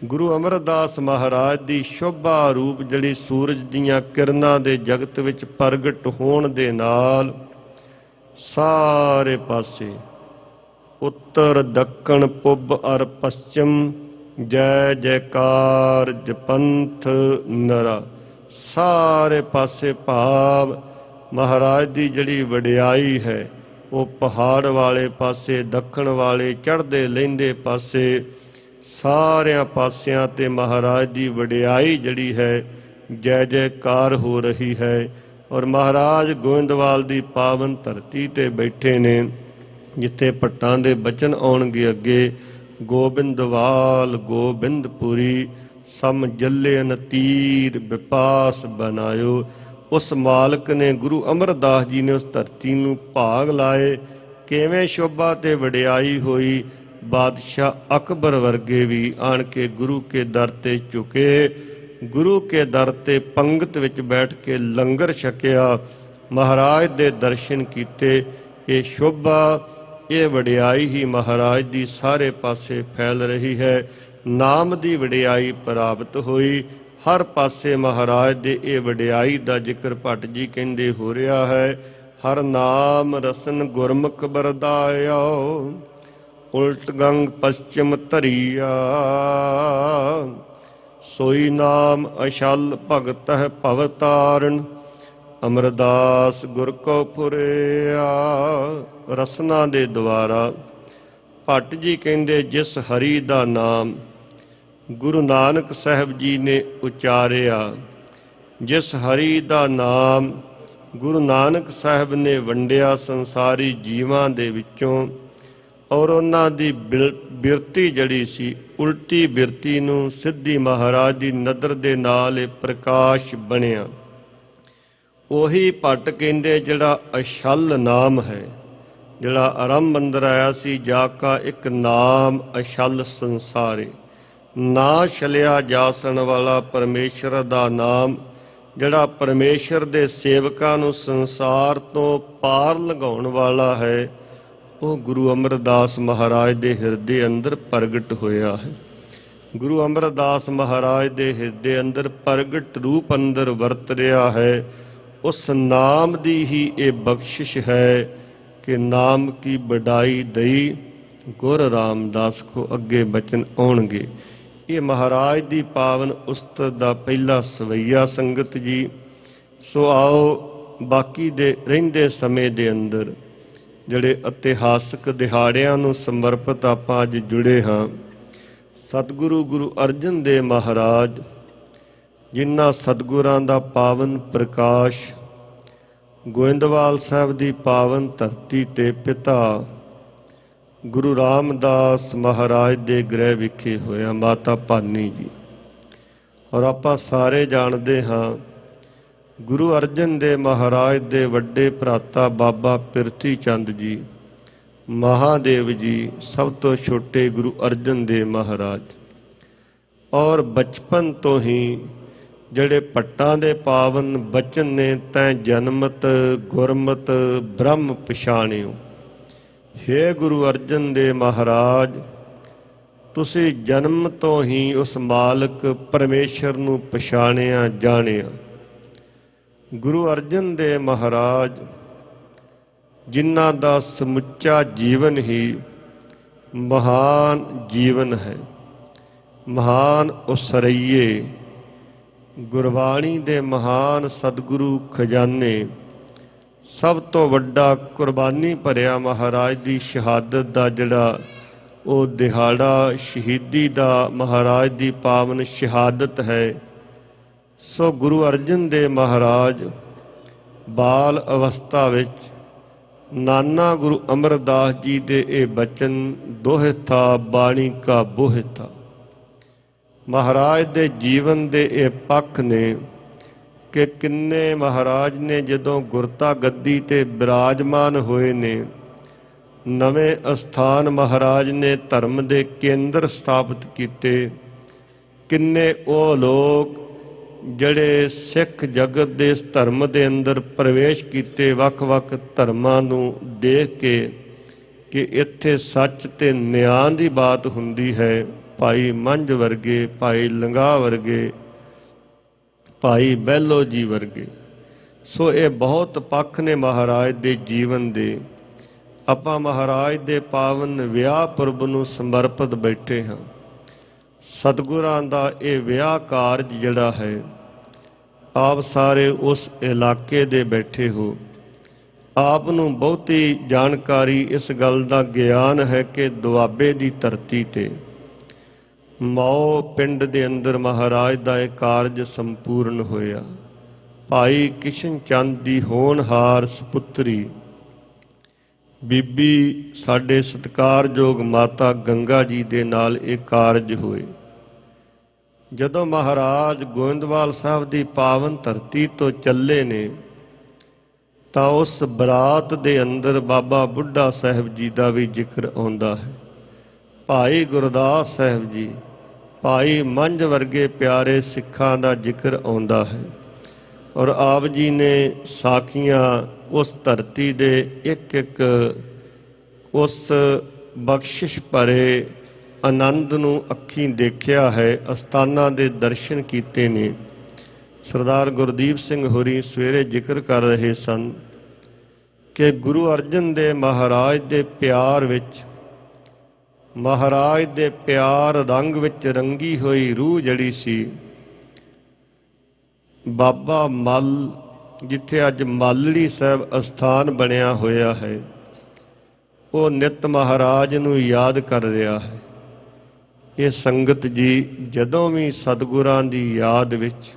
ਗੁਰੂ ਅਮਰਦਾਸ ਮਹਾਰਾਜ ਦੀ ਸ਼ੋਭਾ ਰੂਪ ਜਿਹੜੀ ਸੂਰਜ ਦੀਆਂ ਕਿਰਨਾਂ ਦੇ ਜਗਤ ਵਿੱਚ ਪ੍ਰਗਟ ਹੋਣ ਦੇ ਨਾਲ ਸਾਰੇ ਪਾਸੇ ਉੱਤਰ ਦੱਖਣ ਪੁੱਬ ਅਰ ਪশ্ਚਿਮ, ਜੈ ਜੈਕਾਰ ਜਪੰਥ ਨਰਾ, ਸਾਰੇ ਪਾਸੇ ਭਾਵ ਮਹਾਰਾਜ ਦੀ ਜਿਹੜੀ ਵਡਿਆਈ ਹੈ ਉਹ ਪਹਾੜ ਵਾਲੇ ਪਾਸੇ, ਦੱਖਣ ਵਾਲੇ, ਚੜ੍ਹਦੇ ਲਹਿੰਦੇ ਪਾਸੇ, ਸਾਰਿਆਂ ਪਾਸਿਆਂ ਤੇ ਮਹਾਰਾਜ ਦੀ ਵਡਿਆਈ ਜਿਹੜੀ ਹੈ ਜੈ ਜੈਕਾਰ ਹੋ ਰਹੀ ਹੈ। ਔਰ ਮਹਾਰਾਜ ਗੋਇੰਦਵਾਲ ਦੀ ਪਾਵਨ ਧਰਤੀ ਤੇ ਬੈਠੇ ਨੇ, ਜਿੱਥੇ ਭੱਟਾਂ ਦੇ ਬਚਨ ਆਉਣਗੇ ਅੱਗੇ, ਗੋਬਿੰਦਵਾਲ ਗੋਬਿੰਦਪੁਰੀ, ਸਮ ਜੱਲਿਅਨ ਤੀਰ ਵਿਪਾਸ ਬਨਾਇਓ। ਉਸ ਮਾਲਕ ਨੇ ਗੁਰੂ ਅਮਰਦਾਸ ਜੀ ਨੇ ਉਸ ਧਰਤੀ ਨੂੰ ਭਾਗ ਲਾਏ। ਕਿਵੇਂ ਸ਼ੋਭਾ ਤੇ ਵਡਿਆਈ ਹੋਈ। ਬਾਦਸ਼ਾਹ ਅਕਬਰ ਵਰਗੇ ਵੀ ਆਣ ਕੇ ਗੁਰੂ ਕੇ ਦਰ ਤੇ ਝੁਕੇ, ਗੁਰੂ ਕੇ ਦਰ ਤੇ ਪੰਗਤ ਵਿੱਚ ਬੈਠ ਕੇ ਲੰਗਰ ਛਕਿਆ, ਮਹਾਰਾਜ ਦੇ ਦਰਸ਼ਨ ਕੀਤੇ। ਇਹ ਸ਼ੋਭਾ, ਇਹ ਵਡਿਆਈ ਹੀ ਮਹਾਰਾਜ ਦੀ ਸਾਰੇ ਪਾਸੇ ਫੈਲ ਰਹੀ ਹੈ। ਨਾਮ ਦੀ ਵਡਿਆਈ ਪ੍ਰਾਪਤ ਹੋਈ। ਹਰ ਪਾਸੇ ਮਹਾਰਾਜ ਦੇ ਇਹ ਵਡਿਆਈ ਦਾ ਜ਼ਿਕਰ ਭੱਟ ਜੀ ਕਹਿੰਦੇ ਹੋ ਰਿਹਾ ਹੈ। ਹਰ ਨਾਮ ਰਸਨ ਗੁਰਮੁਖ ਬਰਦਾਇਓ, ਉਲਟ ਗੰਗ ਪশ্ਚਿਮ ਧਰੀਆ, ਸੋਈ ਨਾਮ ਅਸ਼ਲ ਭਗਤ ਹੈ ਭਵ ਤਾਰਨ, ਅਮਰਦਾਸ ਗੁਰ ਕੋ ਫੁਰਿਆ। ਰਸਨਾ ਦੇ ਦੁਆਰਾ ਭੱਟ ਜੀ ਕਹਿੰਦੇ ਜਿਸ ਹਰੀ ਦਾ ਨਾਮ ਗੁਰੂ ਨਾਨਕ ਸਾਹਿਬ ਜੀ ਨੇ ਉਚਾਰਿਆ, ਜਿਸ ਹਰੀ ਦਾ ਨਾਮ ਗੁਰੂ ਨਾਨਕ ਸਾਹਿਬ ਨੇ ਵੰਡਿਆ ਸੰਸਾਰੀ ਜੀਵਾਂ ਦੇ ਵਿੱਚੋਂ, ਔਰ ਉਹਨਾਂ ਦੀ ਬਿਰਤੀ ਜਿਹੜੀ ਸੀ, ਉਲਟੀ ਬਿਰਤੀ ਨੂੰ ਸਿੱਧੀ ਮਹਾਰਾਜ ਦੀ ਨਦਰ ਦੇ ਨਾਲ ਇਹ ਪ੍ਰਕਾਸ਼ ਬਣਿਆ। ਉਹੀ ਭੱਟ ਕਹਿੰਦੇ ਜਿਹੜਾ ਅਸ਼ਲ ਨਾਮ ਹੈ, ਜਿਹੜਾ ਆਰੰਭ ਅੰਦਰ ਆਇਆ ਸੀ, ਜਾ ਕਾ ਇੱਕ ਨਾਮ ਅਸ਼ਲ ਸੰਸਾਰੇ, ਨਾ ਛਲਿਆ ਜਾਸਣ ਵਾਲਾ ਪਰਮੇਸ਼ਰ ਦਾ ਨਾਮ, ਜਿਹੜਾ ਪਰਮੇਸ਼ਰ ਦੇ ਸੇਵਕਾਂ ਨੂੰ ਸੰਸਾਰ ਤੋਂ ਪਾਰ ਲੰਘਾਉਣ ਵਾਲਾ ਹੈ, ਉਹ ਗੁਰੂ ਅਮਰਦਾਸ ਮਹਾਰਾਜ ਦੇ ਹਿਰਦੇ ਅੰਦਰ ਪ੍ਰਗਟ ਹੋਇਆ ਹੈ। ਗੁਰੂ ਅਮਰਦਾਸ ਮਹਾਰਾਜ ਦੇ ਹਿਰਦੇ ਅੰਦਰ ਪ੍ਰਗਟ ਰੂਪ ਅੰਦਰ ਵਰਤ ਰਿਹਾ ਹੈ। ਉਸ ਨਾਮ ਦੀ ਹੀ ਇਹ ਬਖਸ਼ਿਸ਼ ਹੈ ਕਿ ਨਾਮ ਕੀ ਵਡਾਈ ਦਈ ਗੁਰ ਰਾਮਦਾਸ ਕੋ ਅੱਗੇ ਬਚਨ ਆਉਣਗੇ। ਇਹ ਮਹਾਰਾਜ ਦੀ ਪਾਵਨ ਉਸਤਤ ਦਾ ਪਹਿਲਾ ਸਵਈਆ ਸੰਗਤ ਜੀ। ਸੋ ਆਓ ਬਾਕੀ ਦੇ ਰਹਿੰਦੇ ਸਮੇਂ ਦੇ ਅੰਦਰ ਜਿਹੜੇ ਇਤਿਹਾਸਕ ਦਿਹਾੜਿਆਂ ਨੂੰ ਸਮਰਪਿਤ ਆਪਾਂ ਅੱਜ ਜੁੜੇ ਹਾਂ। ਸਤਿਗੁਰੂ ਗੁਰੂ ਅਰਜਨ ਦੇਵ ਮਹਾਰਾਜ, ਜਿਨ੍ਹਾਂ ਸਤਿਗੁਰਾਂ ਦਾ ਪਾਵਨ ਪ੍ਰਕਾਸ਼ ਗੋਇੰਦਵਾਲ ਸਾਹਿਬ ਦੀ ਪਾਵਨ ਧਰਤੀ ਤੇ ਪਿਤਾ ਗੁਰੂ ਰਾਮਦਾਸ ਮਹਾਰਾਜ ਦੇ ਗ੍ਰਹਿ ਵਿਖੇ ਹੋਇਆ, ਮਾਤਾ ਭਾਨੀ ਜੀ। ਔਰ ਆਪਾਂ ਸਾਰੇ ਜਾਣਦੇ ਹਾਂ ਗੁਰੂ ਅਰਜਨ ਦੇਵ ਮਹਾਰਾਜ ਦੇ ਵੱਡੇ ਭਰਾਤਾ ਬਾਬਾ ਪਿਰਥੀ ਚੰਦ ਜੀ, ਮਹਾਦੇਵ ਜੀ, ਸਭ ਤੋਂ ਛੋਟੇ ਗੁਰੂ ਅਰਜਨ ਦੇਵ ਮਹਾਰਾਜ। ਔਰ ਬਚਪਨ ਤੋਂ ਹੀ ਜਿਹੜੇ ਭੱਟਾਂ ਦੇ ਪਾਵਨ ਬਚਨ ਨੇ, ਤੈਂ ਜਨਮਤ ਗੁਰਮਤ ਬ੍ਰਹਮ ਪਛਾਣਿਓ। ਹੇ ਗੁਰੂ ਅਰਜਨ ਦੇਵ ਮਹਾਰਾਜ, ਤੁਸੀਂ ਜਨਮ ਤੋਂ ਹੀ ਉਸ ਮਾਲਕ ਪਰਮੇਸ਼ਰ ਨੂੰ ਪਛਾਣਿਆ ਜਾਣਿਆ। ਗੁਰੂ ਅਰਜਨ ਦੇਵ ਮਹਾਰਾਜ, ਜਿਨ੍ਹਾਂ ਦਾ ਸਮੁੱਚਾ ਜੀਵਨ ਹੀ ਮਹਾਨ ਜੀਵਨ ਹੈ, ਮਹਾਨ ਉਸਰਈਏ, ਗੁਰਬਾਣੀ ਦੇ ਮਹਾਨ ਸਤਿਗੁਰੂ ਖਜ਼ਾਨੇ, ਸਭ ਤੋਂ ਵੱਡਾ ਕੁਰਬਾਨੀ ਭਰਿਆ ਮਹਾਰਾਜ ਦੀ ਸ਼ਹਾਦਤ ਦਾ ਜਿਹੜਾ ਉਹ ਦਿਹਾੜਾ ਸ਼ਹੀਦੀ ਦਾ ਮਹਾਰਾਜ ਦੀ ਪਾਵਨ ਸ਼ਹਾਦਤ ਹੈ। ਸੋ ਗੁਰੂ ਅਰਜਨ ਦੇਵ ਮਹਾਰਾਜ ਬਾਲ ਅਵਸਥਾ ਵਿੱਚ ਨਾਨਾ ਗੁਰੂ ਅਮਰਦਾਸ ਜੀ ਦੇ ਇਹ ਬਚਨ ਦੋਹਿਥਾ ਬਾਣੀ ਕਾ ਬੋਹਿਥਾ, ਮਹਾਰਾਜ ਦੇ ਜੀਵਨ ਦੇ ਇਹ ਪੱਖ ਨੇ ਕਿ ਕਿੰਨੇ ਮਹਾਰਾਜ ਨੇ ਜਦੋਂ ਗੁਰਤਾ ਗੱਦੀ ਤੇ ਬਿਰਾਜਮਾਨ ਹੋਏ ਨੇ, ਨਵੇਂ ਅਸਥਾਨ ਮਹਾਰਾਜ ਨੇ ਧਰਮ ਦੇ ਕੇਂਦਰ ਸਥਾਪਿਤ ਕੀਤੇ। ਕਿੰਨੇ ਉਹ ਲੋਕ ਜਿਹੜੇ ਸਿੱਖ ਜਗਤ ਦੇ ਇਸ ਧਰਮ ਦੇ ਅੰਦਰ ਪ੍ਰਵੇਸ਼ ਕੀਤੇ, ਵੱਖ-ਵੱਖ ਧਰਮਾਂ ਨੂੰ ਦੇਖ ਕੇ ਕਿ ਇੱਥੇ ਸੱਚ ਤੇ ਨਿਆਂ ਦੀ ਬਾਤ ਹੁੰਦੀ ਹੈ। ਭਾਈ ਮੰਝ ਵਰਗੇ, ਭਾਈ ਲੰਗਾ ਵਰਗੇ, ਭਾਈ ਬਹਿਲੋ ਜੀ ਵਰਗੇ। ਸੋ ਇਹ ਬਹੁਤ ਪੱਖ ਨੇ ਮਹਾਰਾਜ ਦੇ ਜੀਵਨ ਦੇ। ਆਪਾਂ ਮਹਾਰਾਜ ਦੇ ਪਾਵਨ ਵਿਆਹ ਪੁਰਬ ਨੂੰ ਸਮਰਪਿਤ ਬੈਠੇ ਹਾਂ। ਸਤਿਗੁਰਾਂ ਦਾ ਇਹ ਵਿਆਹ ਕਾਰਜ ਜਿਹੜਾ ਹੈ, ਆਪ ਸਾਰੇ ਉਸ ਇਲਾਕੇ ਦੇ ਬੈਠੇ ਹੋ, ਆਪ ਨੂੰ ਬਹੁਤੀ ਜਾਣਕਾਰੀ ਇਸ ਗੱਲ ਦਾ ਗਿਆਨ ਹੈ ਕਿ ਦੁਆਬੇ ਦੀ ਧਰਤੀ ਤੇ ਮੌ ਪਿੰਡ ਦੇ ਅੰਦਰ ਮਹਾਰਾਜ ਦਾ ਇਹ ਕਾਰਜ ਸੰਪੂਰਨ ਹੋਇਆ। ਭਾਈ ਕਿਸ਼ਨ ਚੰਦ ਦੀ ਹੋਣਹਾਰ ਸਪੁੱਤਰੀ ਬੀਬੀ ਸਾਡੇ ਸਤਿਕਾਰਯੋਗ ਮਾਤਾ ਗੰਗਾ ਜੀ ਦੇ ਨਾਲ ਇਹ ਕਾਰਜ ਹੋਏ। ਜਦੋਂ ਮਹਾਰਾਜ ਗੋਇੰਦਵਾਲ ਸਾਹਿਬ ਦੀ ਪਾਵਨ ਧਰਤੀ ਤੋਂ ਚੱਲੇ ਨੇ ਤਾਂ ਉਸ ਬਰਾਤ ਦੇ ਅੰਦਰ ਬਾਬਾ ਬੁੱਢਾ ਸਾਹਿਬ ਜੀ ਦਾ ਵੀ ਜ਼ਿਕਰ ਆਉਂਦਾ ਹੈ। ਭਾਈ ਗੁਰਦਾਸ ਸਾਹਿਬ ਜੀ, ਭਾਈ ਮੰਝ ਵਰਗੇ ਪਿਆਰੇ ਸਿੱਖਾਂ ਦਾ ਜ਼ਿਕਰ ਆਉਂਦਾ ਹੈ। ਔਰ ਆਪ ਜੀ ਨੇ ਸਾਖੀਆਂ ਉਸ ਧਰਤੀ ਦੇ ਇੱਕ ਇੱਕ ਉਸ ਬਖਸ਼ਿਸ਼ ਭਰੇ ਆਨੰਦ ਨੂੰ ਅੱਖੀਂ ਦੇਖਿਆ ਹੈ, ਅਸਥਾਨਾਂ ਦੇ ਦਰਸ਼ਨ ਕੀਤੇ ਨੇ। ਸਰਦਾਰ ਗੁਰਦੀਪ ਸਿੰਘ ਹੋਰੀ ਸਵੇਰੇ ਜ਼ਿਕਰ ਕਰ ਰਹੇ ਸਨ ਕਿ ਗੁਰੂ ਅਰਜਨ ਦੇਵ ਮਹਾਰਾਜ ਦੇ ਪਿਆਰ ਵਿੱਚ, ਮਹਾਰਾਜ ਦੇ ਪਿਆਰ ਰੰਗ ਵਿੱਚ ਰੰਗੀ ਹੋਈ ਰੂਹ ਜਿਹੜੀ ਸੀ, ਬਾਬਾ ਮੱਲ ਜਿੱਥੇ ਅੱਜ ਮਾਲੜੀ ਸਾਹਿਬ ਅਸਥਾਨ ਬਣਿਆ ਹੋਇਆ ਹੈ, ਉਹ ਨਿਤ ਮਹਾਰਾਜ ਨੂੰ ਯਾਦ ਕਰ ਰਿਹਾ ਹੈ। ਇਹ ਸੰਗਤ ਜੀ ਜਦੋਂ ਵੀ ਸਤਿਗੁਰਾਂ ਦੀ ਯਾਦ ਵਿੱਚ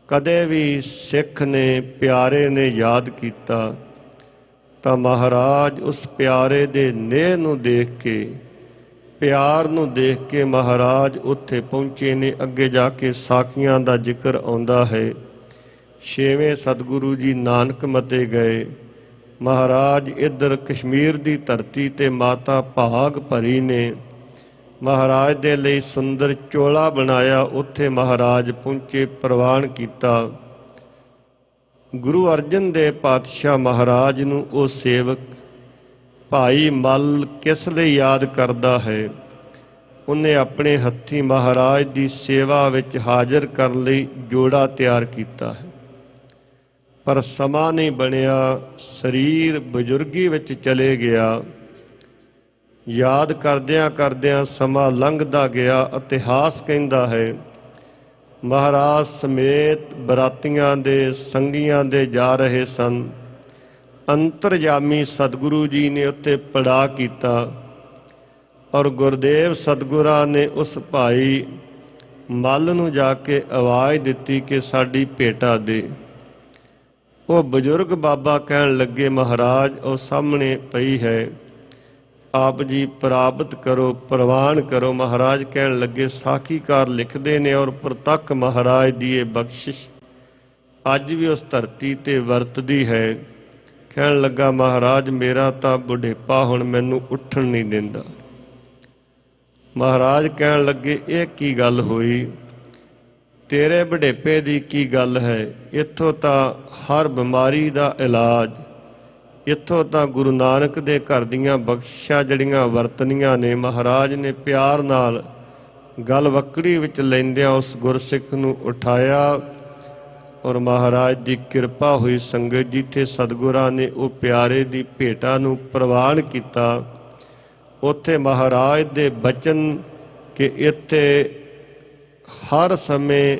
ਕਦੇ ਵੀ ਸਿੱਖ ਨੇ, ਪਿਆਰੇ ਨੇ ਯਾਦ ਕੀਤਾ ਤਾਂ ਮਹਾਰਾਜ ਉਸ ਪਿਆਰੇ ਦੇ ਨੇਹ ਨੂੰ ਦੇਖ ਕੇ, ਪਿਆਰ ਨੂੰ ਦੇਖ ਕੇ ਮਹਾਰਾਜ ਉੱਥੇ ਪਹੁੰਚੇ ਨੇ। ਅੱਗੇ ਜਾ ਕੇ ਸਾਖੀਆਂ ਦਾ ਜ਼ਿਕਰ ਆਉਂਦਾ ਹੈ। ਛੇਵੇਂ ਸਤਿਗੁਰੂ ਜੀ ਨਾਨਕ ਮਤੇ ਗਏ। ਮਹਾਰਾਜ ਇੱਧਰ ਕਸ਼ਮੀਰ ਦੀ ਧਰਤੀ ਤੇ ਮਾਤਾ ਭਾਗ ਭਰੀ ਨੇ ਮਹਾਰਾਜ ਦੇ ਲਈ ਸੁੰਦਰ ਚੋਲਾ ਬਣਾਇਆ, ਉੱਥੇ ਮਹਾਰਾਜ ਪਹੁੰਚੇ, ਪ੍ਰਵਾਨ ਕੀਤਾ। ਗੁਰੂ ਅਰਜਨ ਦੇਵ ਪਾਤਸ਼ਾਹ ਮਹਾਰਾਜ ਨੂੰ ਉਹ ਸੇਵਕ ਭਾਈ ਮੱਲ ਕਿਸ ਲਈ ਯਾਦ ਕਰਦਾ ਹੈ? ਉਹਨੇ ਆਪਣੇ ਹੱਥੀਂ ਮਹਾਰਾਜ ਦੀ ਸੇਵਾ ਵਿੱਚ ਹਾਜ਼ਰ ਕਰਨ ਲਈ ਜੋੜਾ ਤਿਆਰ ਕੀਤਾ ਹੈ, ਪਰ ਸਮਾਂ ਨਹੀਂ ਬਣਿਆ, ਸਰੀਰ ਬਜ਼ੁਰਗੀ ਵਿੱਚ ਚਲੇ ਗਿਆ। ਯਾਦ ਕਰਦਿਆਂ ਕਰਦਿਆਂ ਸਮਾਂ ਲੰਘਦਾ ਗਿਆ। ਇਤਿਹਾਸ ਕਹਿੰਦਾ ਹੈ ਮਹਾਰਾਜ ਸਮੇਤ ਬਰਾਤੀਆਂ ਦੇ, ਸੰਗੀਆਂ ਦੇ ਜਾ ਰਹੇ ਸਨ। ਅੰਤਰਜਾਮੀ ਸਤਿਗੁਰੂ ਜੀ ਨੇ ਉੱਥੇ ਪੜਾਅ ਕੀਤਾ ਔਰ ਗੁਰਦੇਵ ਸਤਿਗੁਰਾਂ ਨੇ ਉਸ ਭਾਈ ਮੱਲ ਨੂੰ ਜਾ ਕੇ ਆਵਾਜ਼ ਦਿੱਤੀ ਕਿ ਸਾਡੀ ਭੇਟਾ ਦੇ। ਉਹ ਬਜ਼ੁਰਗ ਬਾਬਾ ਕਹਿਣ ਲੱਗੇ ਮਹਾਰਾਜ ਉਹ ਸਾਹਮਣੇ ਪਈ ਹੈ, ਆਪ ਜੀ ਪ੍ਰਾਪਤ ਕਰੋ, ਪ੍ਰਵਾਨ ਕਰੋ। ਮਹਾਰਾਜ ਕਹਿਣ ਲੱਗੇ, ਸਾਖੀਕਾਰ ਲਿਖਦੇ ਨੇ ਔਰ ਪ੍ਰਤੱਖ ਮਹਾਰਾਜ ਦੀ ਇਹ ਬਖਸ਼ਿਸ਼ ਅੱਜ ਵੀ ਉਸ ਧਰਤੀ ਤੇ ਵਰਤਦੀ ਹੈ। ਕਹਿਣ ਲੱਗਾ ਮਹਾਰਾਜ ਮੇਰਾ ਤਾਂ ਬੁਢੇਪਾ ਹੁਣ ਮੈਨੂੰ ਉੱਠਣ ਨਹੀਂ ਦਿੰਦਾ। ਮਹਾਰਾਜ ਕਹਿਣ ਲੱਗੇ ਇਹ ਕੀ ਗੱਲ ਹੋਈ? ਤੇਰੇ ਬੁਢੇਪੇ ਦੀ ਕੀ ਗੱਲ ਹੈ? ਇੱਥੋਂ ਤਾਂ ਹਰ ਬਿਮਾਰੀ ਦਾ ਇਲਾਜ, ਇੱਥੋਂ ਤਾਂ ਗੁਰੂ ਨਾਨਕ ਦੇ ਘਰ ਦੀਆਂ ਬਖਸ਼ਿਸ਼ਾਂ ਜਿਹੜੀਆਂ ਵਰਤਨੀਆਂ ਨੇ। ਮਹਾਰਾਜ ਨੇ ਪਿਆਰ ਨਾਲ ਗਲ ਵਕੜੀ ਵਿੱਚ ਲੈਂਦਿਆਂ ਉਸ ਗੁਰਸਿੱਖ ਨੂੰ ਉਠਾਇਆ ਔਰ ਮਹਾਰਾਜ ਦੀ ਕਿਰਪਾ ਹੋਈ। ਸੰਗਤ ਜਿੱਥੇ ਸਤਿਗੁਰਾਂ ਨੇ ਉਹ ਪਿਆਰੇ ਦੀ ਭੇਟਾ ਨੂੰ ਪ੍ਰਵਾਨ ਕੀਤਾ, ਉੱਥੇ ਮਹਾਰਾਜ ਦੇ ਬਚਨ ਕਿ ਇੱਥੇ ਹਰ ਸਮੇਂ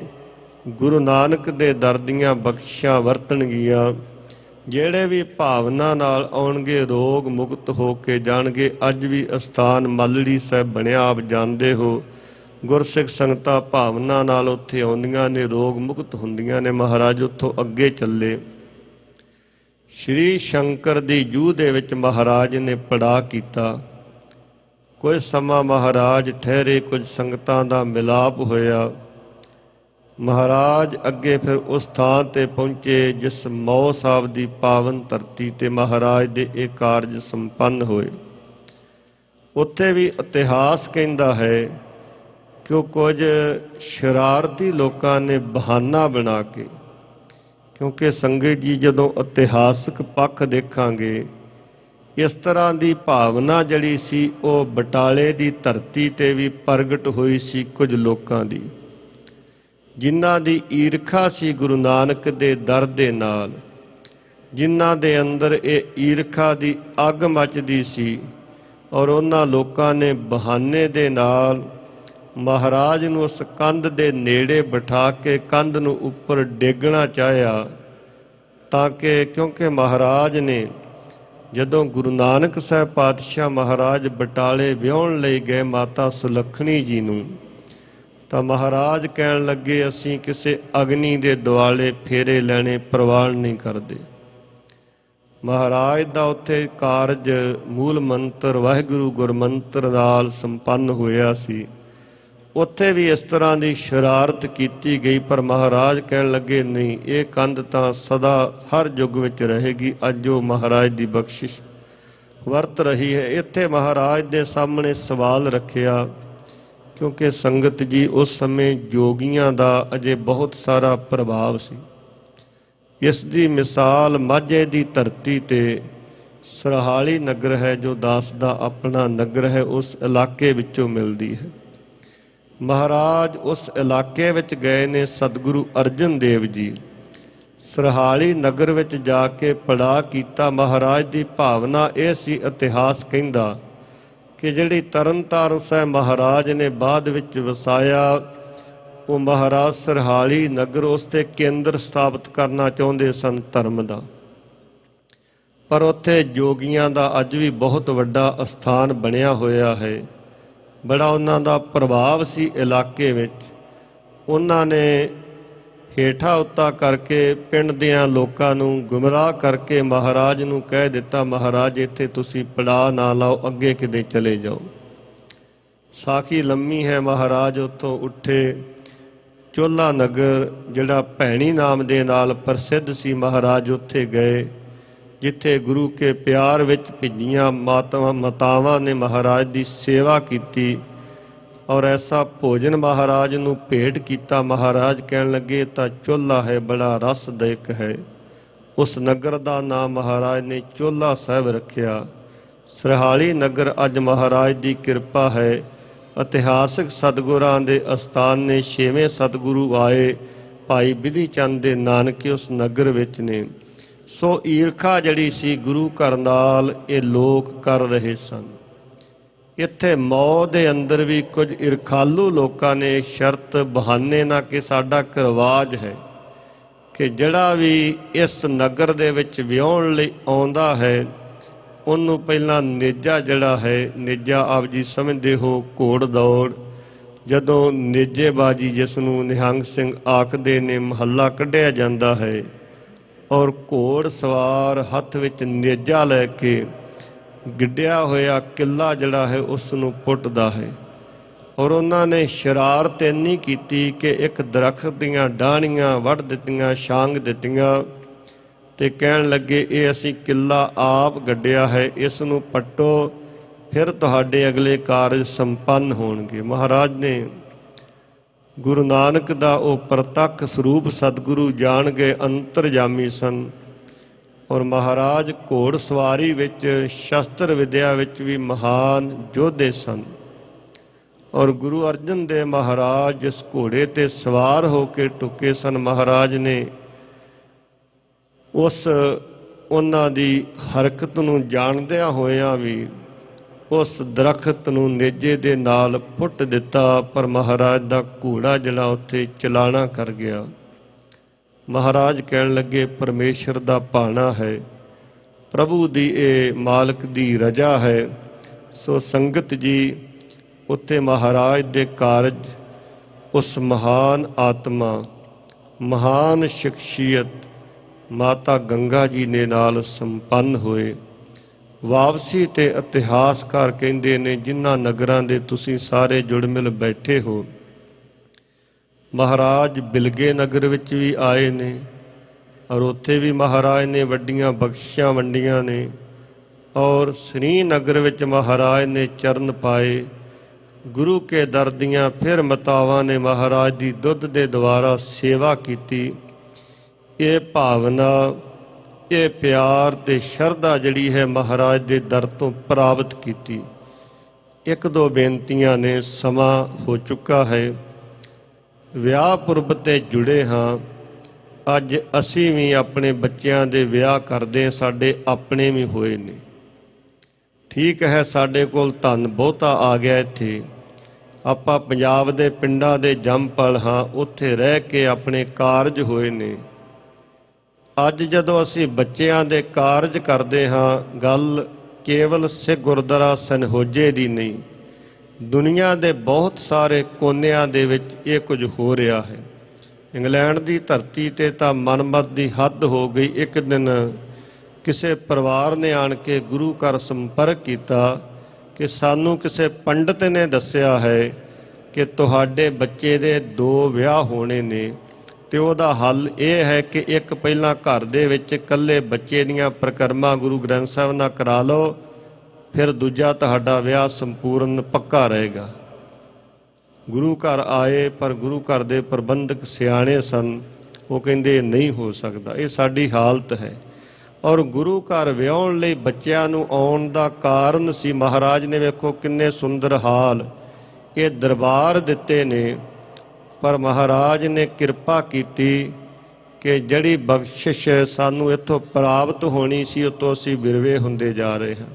ਗੁਰੂ ਨਾਨਕ ਦੇ ਦਰ ਦੀਆਂ ਬਖਸ਼ਾਂ ਵਰਤਣਗੀਆਂ। ਜਿਹੜੇ ਵੀ ਭਾਵਨਾ ਨਾਲ ਆਉਣਗੇ ਰੋਗ ਮੁਕਤ ਹੋ ਕੇ ਜਾਣਗੇ। ਅੱਜ ਵੀ ਅਸਥਾਨ ਮੱਲੜੀ ਸਾਹਿਬ ਬਣਿਆ, ਆਪ ਜਾਣਦੇ ਹੋ। ਗੁਰਸਿੱਖ ਸੰਗਤਾਂ ਭਾਵਨਾ ਨਾਲ ਉੱਥੇ ਆਉਂਦੀਆਂ ਨੇ, ਰੋਗ ਮੁਕਤ ਹੁੰਦੀਆਂ ਨੇ। ਮਹਾਰਾਜ ਉੱਥੋਂ ਅੱਗੇ ਚੱਲੇ। ਸ਼੍ਰੀ ਸ਼ੰਕਰ ਦੀ ਜੂਹ ਦੇ ਵਿੱਚ ਮਹਾਰਾਜ ਨੇ ਪੜਾਅ ਕੀਤਾ। ਕੁਝ ਸਮਾਂ ਮਹਾਰਾਜ ਠਹਿਰੇ, ਕੁਝ ਸੰਗਤਾਂ ਦਾ ਮਿਲਾਪ ਹੋਇਆ। ਮਹਾਰਾਜ ਅੱਗੇ ਫਿਰ ਉਸ ਥਾਂ ਤੇ ਪਹੁੰਚੇ ਜਿਸ ਮੌ ਸਾਹਿਬ ਦੀ ਪਾਵਨ ਧਰਤੀ ਤੇ ਮਹਾਰਾਜ ਦੇ ਇਹ ਕਾਰਜ ਸੰਪੰਨ ਹੋਏ। ਉੱਥੇ ਵੀ ਇਤਿਹਾਸ ਕਹਿੰਦਾ ਹੈ ਕਿ ਕੁਝ ਸ਼ਰਾਰਤੀ ਲੋਕਾਂ ਨੇ ਬਹਾਨਾ ਬਣਾ ਕੇ, ਕਿਉਂਕਿ ਸੰਗਤ ਜੀ ਜਦੋਂ ਇਤਿਹਾਸਕ ਪੱਖ ਦੇਖਾਂਗੇ, ਇਸ ਤਰ੍ਹਾਂ ਦੀ ਭਾਵਨਾ ਜਿਹੜੀ ਸੀ ਉਹ ਬਟਾਲੇ ਦੀ ਧਰਤੀ ਤੇ ਵੀ ਪ੍ਰਗਟ ਹੋਈ ਸੀ। ਕੁਝ ਲੋਕਾਂ ਦੀ, ਜਿਨ੍ਹਾਂ ਦੀ ਈਰਖਾ ਸੀ ਗੁਰੂ ਨਾਨਕ ਦੇ ਦਰ ਦੇ ਨਾਲ, ਜਿਨ੍ਹਾਂ ਦੇ ਅੰਦਰ ਇਹ ਈਰਖਾ ਦੀ ਅੱਗ ਮੱਚਦੀ ਸੀ। ਔਰ ਉਹਨਾਂ ਲੋਕਾਂ ਨੇ ਬਹਾਨੇ ਦੇ ਨਾਲ ਮਹਾਰਾਜ ਨੂੰ ਉਸ ਕੰਧ ਦੇ ਨੇੜੇ ਬਿਠਾ ਕੇ ਕੰਧ ਨੂੰ ਉੱਪਰ ਡੇਗਣਾ ਚਾਹਿਆ, ਤਾਂ ਕਿ ਕਿਉਂਕਿ ਮਹਾਰਾਜ ਨੇ ਜਦੋਂ ਗੁਰੂ ਨਾਨਕ ਸਾਹਿਬ ਪਾਤਸ਼ਾਹ ਮਹਾਰਾਜ ਬਟਾਲੇ ਵਿਆਹੁਣ ਲਈ ਗਏ ਮਾਤਾ ਸੁਲੱਖਣੀ ਜੀ ਨੂੰ, ਤਾਂ ਮਹਾਰਾਜ ਕਹਿਣ ਲੱਗੇ ਅਸੀਂ ਕਿਸੇ ਅਗਨੀ ਦੇ ਦੁਆਲੇ ਫੇਰੇ ਲੈਣੇ ਪ੍ਰਵਾਨ ਨਹੀਂ ਕਰਦੇ। ਮਹਾਰਾਜ ਦਾ ਉੱਥੇ ਕਾਰਜ ਮੂਲ ਮੰਤਰ ਵਾਹਿਗੁਰੂ ਗੁਰਮੰਤਰ ਨਾਲ ਸੰਪੰਨ ਹੋਇਆ ਸੀ। ਉੱਥੇ ਵੀ ਇਸ ਤਰ੍ਹਾਂ ਦੀ ਸ਼ਰਾਰਤ ਕੀਤੀ ਗਈ, ਪਰ ਮਹਾਰਾਜ ਕਹਿਣ ਲੱਗੇ ਨਹੀਂ, ਇਹ ਕੰਧ ਤਾਂ ਸਦਾ ਹਰ ਯੁੱਗ ਵਿੱਚ ਰਹੇਗੀ। ਅੱਜ ਉਹ ਮਹਾਰਾਜ ਦੀ ਬਖਸ਼ਿਸ਼ ਵਰਤ ਰਹੀ ਹੈ। ਇੱਥੇ ਮਹਾਰਾਜ ਦੇ ਸਾਹਮਣੇ ਸਵਾਲ ਰੱਖਿਆ, ਕਿਉਂਕਿ ਸੰਗਤ ਜੀ ਉਸ ਸਮੇਂ ਜੋਗੀਆਂ ਦਾ ਅਜੇ ਬਹੁਤ ਸਾਰਾ ਪ੍ਰਭਾਵ ਸੀ। ਇਸ ਦੀ ਮਿਸਾਲ ਮਾਝੇ ਦੀ ਧਰਤੀ ਤੇ ਸਰਹਾਲੀ ਨਗਰ ਹੈ, ਜੋ ਦਾਸ ਦਾ ਆਪਣਾ ਨਗਰ ਹੈ, ਉਸ ਇਲਾਕੇ ਵਿੱਚੋਂ ਮਿਲਦੀ ਹੈ। ਮਹਾਰਾਜ ਉਸ ਇਲਾਕੇ ਵਿੱਚ ਗਏ ਨੇ। ਸਤਿਗੁਰੂ ਅਰਜਨ ਦੇਵ ਜੀ ਸਰਹਾਲੀ ਨਗਰ ਵਿੱਚ ਜਾ ਕੇ ਪੜਾਅ ਕੀਤਾ। ਮਹਾਰਾਜ ਦੀ ਭਾਵਨਾ ਇਹ ਸੀ, ਇਤਿਹਾਸ ਕਹਿੰਦਾ ਕਿ ਜਿਹੜੀ ਤਰਨਤਾਰਨ ਸਾਹਿਬ ਮਹਾਰਾਜ ਨੇ ਬਾਅਦ ਵਿੱਚ ਵਸਾਇਆ, ਉਹ ਮਹਾਰਾਜ ਸਰਹਾਲੀ ਨਗਰ ਉਸ ਤੇ ਕੇਂਦਰ ਸਥਾਪਿਤ ਕਰਨਾ ਚਾਹੁੰਦੇ ਸਨ ਧਰਮ ਦਾ। ਪਰ ਉੱਥੇ ਜੋਗੀਆਂ ਦਾ ਅੱਜ ਵੀ ਬਹੁਤ ਵੱਡਾ ਅਸਥਾਨ ਬਣਿਆ ਹੋਇਆ ਹੈ। ਬੜਾ ਉਹਨਾਂ ਦਾ ਪ੍ਰਭਾਵ ਸੀ ਇਲਾਕੇ ਵਿੱਚ। ਉਹਨਾਂ ਨੇ ਹੇਠਾਂ ਉੱਤਾ ਕਰਕੇ ਪਿੰਡ ਦਿਆਂ ਲੋਕਾਂ ਨੂੰ ਗੁੰਮਰਾਹ ਕਰਕੇ ਮਹਾਰਾਜ ਨੂੰ ਕਹਿ ਦਿੱਤਾ, ਮਹਾਰਾਜ ਇੱਥੇ ਤੁਸੀਂ ਪੜਾਅ ਨਾ ਲਾਓ, ਅੱਗੇ ਕਿਤੇ ਚਲੇ ਜਾਓ। ਸਾਖੀ ਲੰਮੀ ਹੈ। ਮਹਾਰਾਜ ਉੱਥੋਂ ਉੱਠੇ। ਚੋਲਾ ਨਗਰ ਜਿਹੜਾ ਭੈਣੀ ਨਾਮ ਦੇ ਨਾਲ ਪ੍ਰਸਿੱਧ ਸੀ, ਮਹਾਰਾਜ ਉੱਥੇ ਗਏ, ਜਿੱਥੇ ਗੁਰੂ ਕੇ ਪਿਆਰ ਵਿੱਚ ਭਿੱਜੀਆਂ ਮਾਤਾਵਾਂ ਨੇ ਮਹਾਰਾਜ ਦੀ ਸੇਵਾ ਕੀਤੀ। ਔਰ ਐਸਾ ਭੋਜਨ ਮਹਾਰਾਜ ਨੂੰ ਭੇਟ ਕੀਤਾ। ਮਹਾਰਾਜ ਕਹਿਣ ਲੱਗੇ ਤਾਂ ਚੋਲਾ ਹੈ, ਬੜਾ ਰਸਦਾਇਕ ਹੈ। ਉਸ ਨਗਰ ਦਾ ਨਾਮ ਮਹਾਰਾਜ ਨੇ ਚੋਲਾ ਸਾਹਿਬ ਰੱਖਿਆ। ਸਰਹਾਲੀ ਨਗਰ ਅੱਜ ਮਹਾਰਾਜ ਦੀ ਕਿਰਪਾ ਹੈ। ਇਤਿਹਾਸਕ ਸਤਿਗੁਰਾਂ ਦੇ ਅਸਥਾਨ ਨੇ। 6ਵੇਂ ਸਤਿਗੁਰੂ ਆਏ ਭਾਈ ਬਿਧੀ ਚੰਦ ਦੇ ਨਾਨਕੇ ਉਸ ਨਗਰ ਵਿੱਚ ਨੇ। ਸੋ ਈਰਖਾ ਜਿਹੜੀ ਸੀ ਗੁਰੂ ਘਰ ਨਾਲ ਇਹ ਲੋਕ ਕਰ ਰਹੇ ਸਨ। ਇੱਥੇ ਮੌ ਦੇ ਅੰਦਰ ਵੀ ਕੁਝ ਈਰਖਾਲੂ ਲੋਕਾਂ ਨੇ ਸ਼ਰਤ ਬਹਾਨੇ ਨਾਲ ਕਿ ਸਾਡਾ ਇੱਕ ਰਿਵਾਜ ਹੈ ਕਿ ਜਿਹੜਾ ਵੀ ਇਸ ਨਗਰ ਦੇ ਵਿੱਚ ਵਿਆਹੁਣ ਲਈ ਆਉਂਦਾ ਹੈ, ਉਹਨੂੰ ਪਹਿਲਾਂ ਨੇਜਾ ਜਿਹੜਾ ਹੈ, ਨੇਜਾ ਆਪ ਜੀ ਸਮਝਦੇ ਹੋ ਘੋੜ ਦੌੜ, ਜਦੋਂ ਨੇਜੇਬਾਜੀ ਜਿਸ ਨੂੰ ਨਿਹੰਗ ਸਿੰਘ ਆਖਦੇ ਨੇ, ਮਹੱਲਾ ਕੱਢਿਆ ਜਾਂਦਾ ਹੈ। ਔਰ ਘੋੜ ਸਵਾਰ ਹੱਥ ਵਿੱਚ ਨੇਜਾ ਲੈ ਕੇ ਗਿੱਡਿਆ ਹੋਇਆ ਕਿੱਲਾ ਜਿਹੜਾ ਹੈ ਉਸ ਨੂੰ ਪੁੱਟਦਾ ਹੈ। ਔਰ ਉਹਨਾਂ ਨੇ ਸ਼ਰਾਰਤ ਇੰਨੀ ਕੀਤੀ ਕਿ ਇੱਕ ਦਰਖਤ ਦੀਆਂ ਡਾਹਣੀਆਂ ਵੱਢ ਦਿੱਤੀਆਂ, ਛਾਂਗ ਦਿੱਤੀਆਂ, ਤੇ ਕਹਿਣ ਲੱਗੇ ਇਹ ਅਸੀਂ ਕਿੱਲਾ ਆਪ ਗੱਡਿਆ ਹੈ, ਇਸ ਨੂੰ ਪੱਟੋ, ਫਿਰ ਤੁਹਾਡੇ ਅਗਲੇ ਕਾਰਜ ਸੰਪੰਨ ਹੋਣਗੇ। ਮਹਾਰਾਜ ਨੇ ਗੁਰੂ ਨਾਨਕ ਦਾ ਉਹ ਪ੍ਰਤੱਖ ਸਰੂਪ ਸਤਿਗੁਰੂ ਜਾਣ ਗਏ, ਅੰਤਰਜਾਮੀ ਸਨ। ਔਰ ਮਹਾਰਾਜ ਘੋੜ ਸਵਾਰੀ ਵਿੱਚ, ਸ਼ਸਤਰ ਵਿਦਿਆ ਵਿੱਚ ਵੀ ਮਹਾਨ ਯੋਧੇ ਸਨ। ਔਰ ਗੁਰੂ ਅਰਜਨ ਦੇਵ ਮਹਾਰਾਜ ਜਿਸ ਘੋੜੇ ਤੇ ਸਵਾਰ ਹੋ ਕੇ ਟੁੱਕੇ ਸਨ, ਮਹਾਰਾਜ ਨੇ ਉਹਨਾਂ ਦੀ ਹਰਕਤ ਨੂੰ ਜਾਣਦਿਆਂ ਹੋਇਆਂ ਵੀ ਉਸ ਦਰਖਤ ਨੂੰ ਨੇਜੇ ਦੇ ਨਾਲ ਪੁੱਟ ਦਿੱਤਾ, ਪਰ ਮਹਾਰਾਜ ਦਾ ਘੋੜਾ ਜਿਹੜਾ ਉੱਥੇ ਚਲਾਣਾ ਕਰ ਗਿਆ। ਮਹਾਰਾਜ ਕਹਿਣ ਲੱਗੇ ਪਰਮੇਸ਼ਰ ਦਾ ਭਾਣਾ ਹੈ, ਪ੍ਰਭੂ ਦੀ ਇਹ ਮਾਲਕ ਦੀ ਰਜਾ ਹੈ। ਸੋ ਸੰਗਤ ਜੀ, ਉੱਥੇ ਮਹਾਰਾਜ ਦੇ ਕਾਰਜ ਉਸ ਮਹਾਨ ਆਤਮਾ, ਮਹਾਨ ਸ਼ਖਸੀਅਤ ਮਾਤਾ ਗੰਗਾ ਜੀ ਨੇ ਨਾਲ ਸੰਪੰਨ ਹੋਏ। ਵਾਪਸੀ ਤੇ ਇਤਿਹਾਸਕਾਰ ਕਹਿੰਦੇ ਨੇ, ਜਿਨ੍ਹਾਂ ਨਗਰਾਂ ਦੇ ਤੁਸੀਂ ਸਾਰੇ ਜੁੜ ਮਿਲ ਬੈਠੇ ਹੋ, ਮਹਾਰਾਜ ਬਿਲਗੇ ਨਗਰ ਵਿੱਚ ਵੀ ਆਏ ਨੇ, ਔਰ ਉੱਥੇ ਵੀ ਮਹਾਰਾਜ ਨੇ ਵੱਡੀਆਂ ਬਖਸ਼ਿਸ਼ਾਂ ਵੰਡੀਆਂ ਨੇ, ਔਰ ਸ੍ਰੀ ਨਗਰ ਵਿੱਚ ਮਹਾਰਾਜ ਨੇ ਚਰਨ ਪਾਏ। ਗੁਰੂ ਕੇ ਦਰ ਦੀਆਂ ਫਿਰ ਮਾਤਾਵਾਂ ਨੇ ਮਹਾਰਾਜ ਦੀ ਦੁੱਧ ਦੇ ਦੁਆਰਾ ਸੇਵਾ ਕੀਤੀ। ਇਹ ਭਾਵਨਾ, ਇਹ ਪਿਆਰ ਤੇ ਸ਼ਰਧਾ ਜਿਹੜੀ ਹੈ ਮਹਾਰਾਜ ਦੇ ਦਰ ਤੋਂ ਪ੍ਰਾਪਤ ਕੀਤੀ। ਇੱਕ ਦੋ ਬੇਨਤੀਆਂ ਨੇ, ਸਮਾਂ ਹੋ ਚੁੱਕਾ ਹੈ। ਵਿਆਹ ਪੁਰਬ ਤੇ ਜੁੜੇ ਹਾਂ। ਅੱਜ ਅਸੀਂ ਵੀ ਆਪਣੇ ਬੱਚਿਆਂ ਦੇ ਵਿਆਹ ਕਰਦੇ, ਸਾਡੇ ਆਪਣੇ ਵੀ ਹੋਏ ਨੇ। ਠੀਕ ਹੈ, ਸਾਡੇ ਕੋਲ ਧਨ ਬਹੁਤਾ ਆ ਗਿਆ ਇੱਥੇ, ਆਪਾਂ ਪੰਜਾਬ ਦੇ ਪਿੰਡਾਂ ਦੇ ਜੰਮ ਪਲ ਹਾਂ, ਉੱਥੇ ਰਹਿ ਕੇ ਆਪਣੇ ਕਾਰਜ ਹੋਏ ਨੇ। ਅੱਜ ਜਦੋਂ ਅਸੀਂ ਬੱਚਿਆਂ ਦੇ ਕਾਰਜ ਕਰਦੇ ਹਾਂ, ਗੱਲ ਕੇਵਲ ਸਿੱਖ ਗੁਰਦੁਆਰਾ ਸਨਹੋਜੇ ਦੀ ਨਹੀਂ, ਦੁਨੀਆ ਦੇ ਬਹੁਤ ਸਾਰੇ ਕੋਨਿਆਂ ਦੇ ਵਿੱਚ ਇਹ ਕੁਝ ਹੋ ਰਿਹਾ ਹੈ। ਇੰਗਲੈਂਡ ਦੀ ਧਰਤੀ ਤੇ ਤਾਂ ਮਨਮਤ ਦੀ ਹੱਦ ਹੋ ਗਈ। ਇੱਕ ਦਿਨ ਕਿਸੇ ਪਰਿਵਾਰ ਨੇ ਆਣ ਕੇ ਗੁਰੂ ਘਰ ਸੰਪਰਕ ਕੀਤਾ ਕਿ ਸਾਨੂੰ ਕਿਸੇ ਪੰਡਤ ਨੇ ਦੱਸਿਆ ਹੈ ਕਿ ਤੁਹਾਡੇ ਬੱਚੇ ਦੇ 2 ਵਿਆਹ ਹੋਣੇ ਨੇ, ਤੇ ਉਹਦਾ ਹੱਲ ਇਹ ਹੈ ਕਿ ਇੱਕ ਪਹਿਲਾਂ ਘਰ ਦੇ ਵਿੱਚ ਇਕੱਲੇ ਬੱਚੇ ਦੀਆਂ ਪ੍ਰਕਰਮਾਂ ਗੁਰੂ ਗ੍ਰੰਥ ਸਾਹਿਬ ਨਾਲ ਕਰਾ ਲਓ, ਫਿਰ ਦੂਜਾ ਤੁਹਾਡਾ ਵਿਆਹ ਸੰਪੂਰਨ ਪੱਕਾ ਰਹੇਗਾ। ਗੁਰੂ ਘਰ ਆਏ, ਪਰ ਗੁਰੂ ਘਰ ਦੇ ਪ੍ਰਬੰਧਕ ਸਿਆਣੇ ਸਨ, ਉਹ ਕਹਿੰਦੇ ਨਹੀਂ ਹੋ ਸਕਦਾ, ਇਹ ਸਾਡੀ ਹਾਲਤ ਹੈ। ਔਰ ਗੁਰੂ ਘਰ ਵਿਆਹੁਣ ਲਈ ਬੱਚਿਆਂ ਨੂੰ ਆਉਣ ਦਾ ਕਾਰਨ ਸੀ, ਮਹਾਰਾਜ ਨੇ ਵੇਖੋ ਕਿੰਨੇ ਸੁੰਦਰ ਹਾਲ ਇਹ ਦਰਬਾਰ ਦਿੱਤੇ ਨੇ, ਪਰ ਮਹਾਰਾਜ ਨੇ ਕਿਰਪਾ ਕੀਤੀ ਕਿ ਜਿਹੜੀ ਬਖਸ਼ਿਸ਼ ਸਾਨੂੰ ਇੱਥੋਂ ਪ੍ਰਾਪਤ ਹੋਣੀ ਸੀ, ਉਹ ਤੋਂ ਅਸੀਂ ਵਿਰਵੇ ਹੁੰਦੇ ਜਾ ਰਹੇ ਹਾਂ।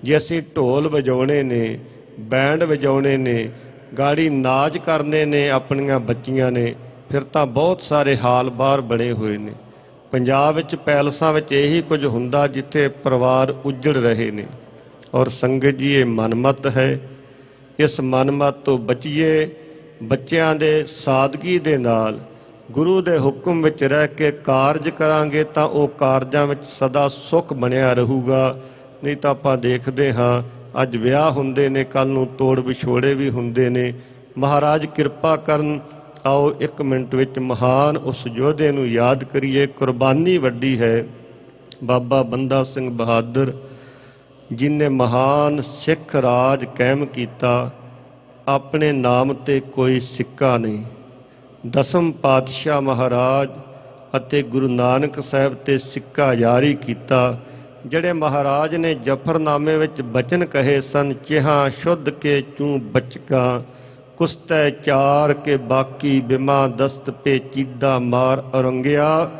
ਜੇ ਅਸੀਂ ਢੋਲ ਵਜਾਉਣੇ ਨੇ, ਬੈਂਡ ਵਜਾਉਣੇ ਨੇ, ਗਾੜੀ ਨਾਚ ਕਰਨੇ ਨੇ ਆਪਣੀਆਂ ਬੱਚੀਆਂ ਨੇ, ਫਿਰ ਤਾਂ ਬਹੁਤ ਸਾਰੇ ਹਾਲ ਬਾਹਰ ਬਣੇ ਹੋਏ ਨੇ। ਪੰਜਾਬ ਵਿੱਚ ਪੈਲਸਾਂ ਵਿੱਚ ਇਹੀ ਕੁਝ ਹੁੰਦਾ ਜਿੱਥੇ ਪਰਿਵਾਰ ਉੱਜੜ ਰਹੇ ਨੇ। ਔਰ ਸੰਗਤ ਜੀ, ਇਹ ਮਨਮਤ ਹੈ, ਇਸ ਮਨਮਤ ਤੋਂ ਬਚੀਏ। ਬੱਚਿਆਂ ਦੇ ਸਾਦਗੀ ਦੇ ਨਾਲ ਗੁਰੂ ਦੇ ਹੁਕਮ ਵਿੱਚ ਰਹਿ ਕੇ ਕਾਰਜ ਕਰਾਂਗੇ ਤਾਂ ਉਹ ਕਾਰਜਾਂ ਵਿੱਚ ਸਦਾ ਸੁੱਖ ਬਣਿਆ ਰਹੂਗਾ। ਨਹੀਂ ਤਾਂ ਆਪਾਂ ਦੇਖਦੇ ਹਾਂ ਅੱਜ ਵਿਆਹ ਹੁੰਦੇ ਨੇ, ਕੱਲ੍ਹ ਨੂੰ ਤੋੜ ਵਿਛੋੜੇ ਵੀ ਹੁੰਦੇ ਨੇ। ਮਹਾਰਾਜ ਕਿਰਪਾ ਕਰਨ। ਆਓ 1 ਮਿੰਟ ਵਿੱਚ ਮਹਾਨ ਉਸ ਯੋਧੇ ਨੂੰ ਯਾਦ ਕਰੀਏ। ਕੁਰਬਾਨੀ ਵੱਡੀ ਹੈ। ਬਾਬਾ ਬੰਦਾ ਸਿੰਘ ਬਹਾਦਰ ਜਿਨ੍ਹਾਂ ਮਹਾਨ ਸਿੱਖ ਰਾਜ ਕਾਇਮ ਕੀਤਾ, ਆਪਣੇ ਨਾਮ ਤੇ ਕੋਈ ਸਿੱਕਾ ਨਹੀਂ। 10ਮ ਪਾਤਸ਼ਾਹ ਮਹਾਰਾਜ ਅਤੇ ਗੁਰੂ ਨਾਨਕ ਸਾਹਿਬ ਤੇ ਸਿੱਕਾ ਜਾਰੀ ਕੀਤਾ। ਜਿਹੜੇ ਮਹਾਰਾਜ ਨੇ ਜਫਰਨਾਮੇ ਵਿੱਚ ਬਚਨ ਕਹੇ ਸਨ, ਚਿਹਾ ਸ਼ੁੱਧ ਕੇ ਚੂੰ ਬਚਕਾ, ਕੁਸਤੈ ਚਾਰ ਕੇ ਬਾਕੀ ਬਿਮਾ ਦਸਤ ਪੇਚੀਦਾ ਮਾਰ ਔਰੰਗਿਆ।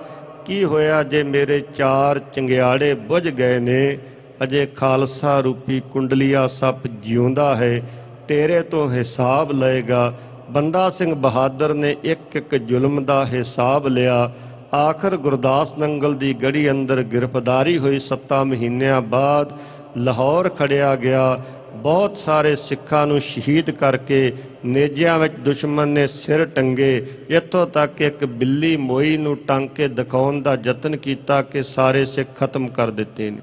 ਕੀ ਹੋਇਆ ਜੇ ਮੇਰੇ 4 ਚੰਗਿਆੜੇ ਬੁਝ ਗਏ ਨੇ, ਅਜੇ ਖਾਲਸਾ ਰੂਪੀ ਕੁੰਡਲੀਆ ਸੱਪ ਜਿਉਂਦਾ ਹੈ, ਤੇਰੇ ਤੋਂ ਹਿਸਾਬ ਲਏਗਾ। ਬੰਦਾ ਸਿੰਘ ਬਹਾਦਰ ਨੇ ਇੱਕ ਜ਼ੁਲਮ ਦਾ ਹਿਸਾਬ ਲਿਆ। ਆਖਰ ਗੁਰਦਾਸ ਨੰਗਲ ਦੀ ਗੜੀ ਅੰਦਰ ਗ੍ਰਿਫਤਾਰੀ ਹੋਈ। 7 ਮਹੀਨਿਆਂ ਬਾਅਦ ਲਾਹੌਰ ਖੜਿਆ ਗਿਆ। ਬਹੁਤ ਸਾਰੇ ਸਿੱਖਾਂ ਨੂੰ ਸ਼ਹੀਦ ਕਰਕੇ ਨੇਜਿਆਂ ਵਿੱਚ ਦੁਸ਼ਮਣ ਨੇ ਸਿਰ ਟੰਗੇ। ਇੱਥੋਂ ਤੱਕ ਇੱਕ ਬਿੱਲੀ ਮੋਈ ਨੂੰ ਟੰਗ ਕੇ ਦਿਖਾਉਣ ਦਾ ਯਤਨ ਕੀਤਾ ਕਿ ਸਾਰੇ ਸਿੱਖ ਖਤਮ ਕਰ ਦਿੱਤੇ ਨੇ।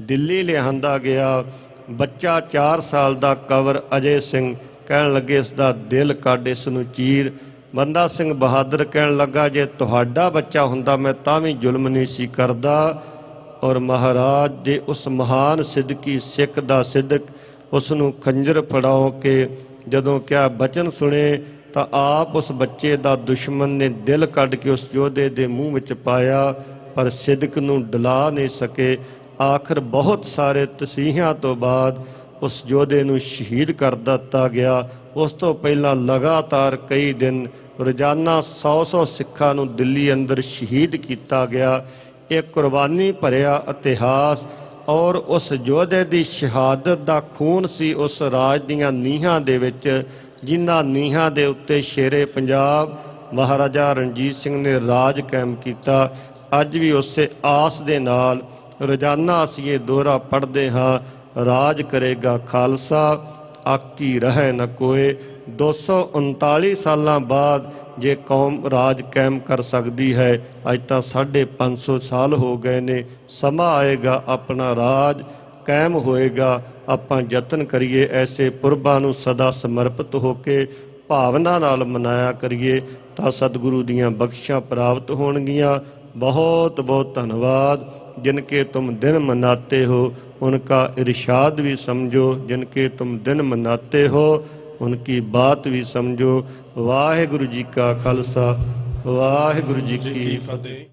ਦਿੱਲੀ ਲਿਆਂਦਾ ਗਿਆ। ਬੱਚਾ 4 ਸਾਲ ਦਾ ਕੰਵਰ ਅਜੇ ਸਿੰਘ ਕਹਿਣ ਲੱਗੇ, ਇਸ ਦਾ ਦਿਲ ਕੱਢ, ਇਸ ਨੂੰ ਚੀਰ। ਬੰਦਾ ਸਿੰਘ ਬਹਾਦਰ ਕਹਿਣ ਲੱਗਾ, ਜੇ ਤੁਹਾਡਾ ਬੱਚਾ ਹੁੰਦਾ ਮੈਂ ਤਾਂ ਵੀ ਜ਼ੁਲਮ ਨਹੀਂ ਸੀ ਕਰਦਾ। ਔਰ ਮਹਾਰਾਜ ਦੇ ਉਸ ਮਹਾਨ ਸਿੱਦਕੀ ਸਿੱਖ ਦਾ ਸਿੱਦਕ, ਉਸ ਨੂੰ ਖੰਜਰ ਫੜਾਓ ਕੇ ਜਦੋਂ ਕਿਹਾ ਬਚਨ ਸੁਣੇ ਤਾਂ ਆਪ ਉਸ ਬੱਚੇ ਦਾ ਦੁਸ਼ਮਣ ਨੇ ਦਿਲ ਕੱਢ ਕੇ ਉਸ ਯੋਧੇ ਦੇ ਮੂੰਹ ਵਿੱਚ ਪਾਇਆ, ਪਰ ਸਿੱਦਕ ਨੂੰ ਡਲਾ ਨਹੀਂ ਸਕੇ। ਆਖਰ ਬਹੁਤ ਸਾਰੇ ਤਸੀਹਿਆਂ ਤੋਂ ਬਾਅਦ ਉਸ ਯੋਧੇ ਨੂੰ ਸ਼ਹੀਦ ਕਰ ਦਿੱਤਾ ਗਿਆ। ਉਸ ਤੋਂ ਪਹਿਲਾਂ ਲਗਾਤਾਰ ਕਈ ਦਿਨ ਰੋਜ਼ਾਨਾ 100 ਸਿੱਖਾਂ ਨੂੰ ਦਿੱਲੀ ਅੰਦਰ ਸ਼ਹੀਦ ਕੀਤਾ ਗਿਆ। ਇਹ ਕੁਰਬਾਨੀ ਭਰਿਆ ਇਤਿਹਾਸ ਔਰ ਉਸ ਯੋਧੇ ਦੀ ਸ਼ਹਾਦਤ ਦਾ ਖੂਨ ਸੀ ਉਸ ਰਾਜ ਦੀਆਂ ਨੀਹਾਂ ਦੇ ਵਿੱਚ, ਜਿਨ੍ਹਾਂ ਨੀਹਾਂ ਦੇ ਉੱਤੇ ਸ਼ੇਰੇ ਪੰਜਾਬ ਮਹਾਰਾਜਾ ਰਣਜੀਤ ਸਿੰਘ ਨੇ ਰਾਜ ਕਾਇਮ ਕੀਤਾ। ਅੱਜ ਵੀ ਉਸੇ ਆਸ ਦੇ ਨਾਲ ਰੋਜ਼ਾਨਾ ਅਸੀਂ ਇਹ ਦੋਹਰਾ ਪੜ੍ਹਦੇ ਹਾਂ, ਰਾਜ ਕਰੇਗਾ ਖਾਲਸਾ ਆਕੀ ਰਹਿ ਨ ਕੋਏ। 239 ਸਾਲਾਂ ਬਾਅਦ ਜੇ ਕੌਮ ਰਾਜ ਕਾਇਮ ਕਰ ਸਕਦੀ ਹੈ, ਅੱਜ ਤਾਂ 550 ਸਾਲ ਹੋ ਗਏ ਨੇ, ਸਮਾਂ ਆਏਗਾ ਆਪਣਾ ਰਾਜ ਕਾਇਮ ਹੋਏਗਾ। ਆਪਾਂ ਯਤਨ ਕਰੀਏ ਐਸੇ ਪੁਰਬਾਂ ਨੂੰ ਸਦਾ ਸਮਰਪਿਤ ਹੋ ਕੇ ਭਾਵਨਾ ਨਾਲ ਮਨਾਇਆ ਕਰੀਏ, ਤਾਂ ਸਤਿਗੁਰੂ ਦੀਆਂ ਬਖਸ਼ਾਂ ਪ੍ਰਾਪਤ ਹੋਣਗੀਆਂ। ਬਹੁਤ ਬਹੁਤ ਧੰਨਵਾਦ। जिनके तुम दिन मनाते हो उनका इरशाद भी समझो, जिनके तुम दिन मनाते हो उनकी बात भी समझो। वाहिगुरु जी का खालसा, वाहिगुरु जी की फतेह।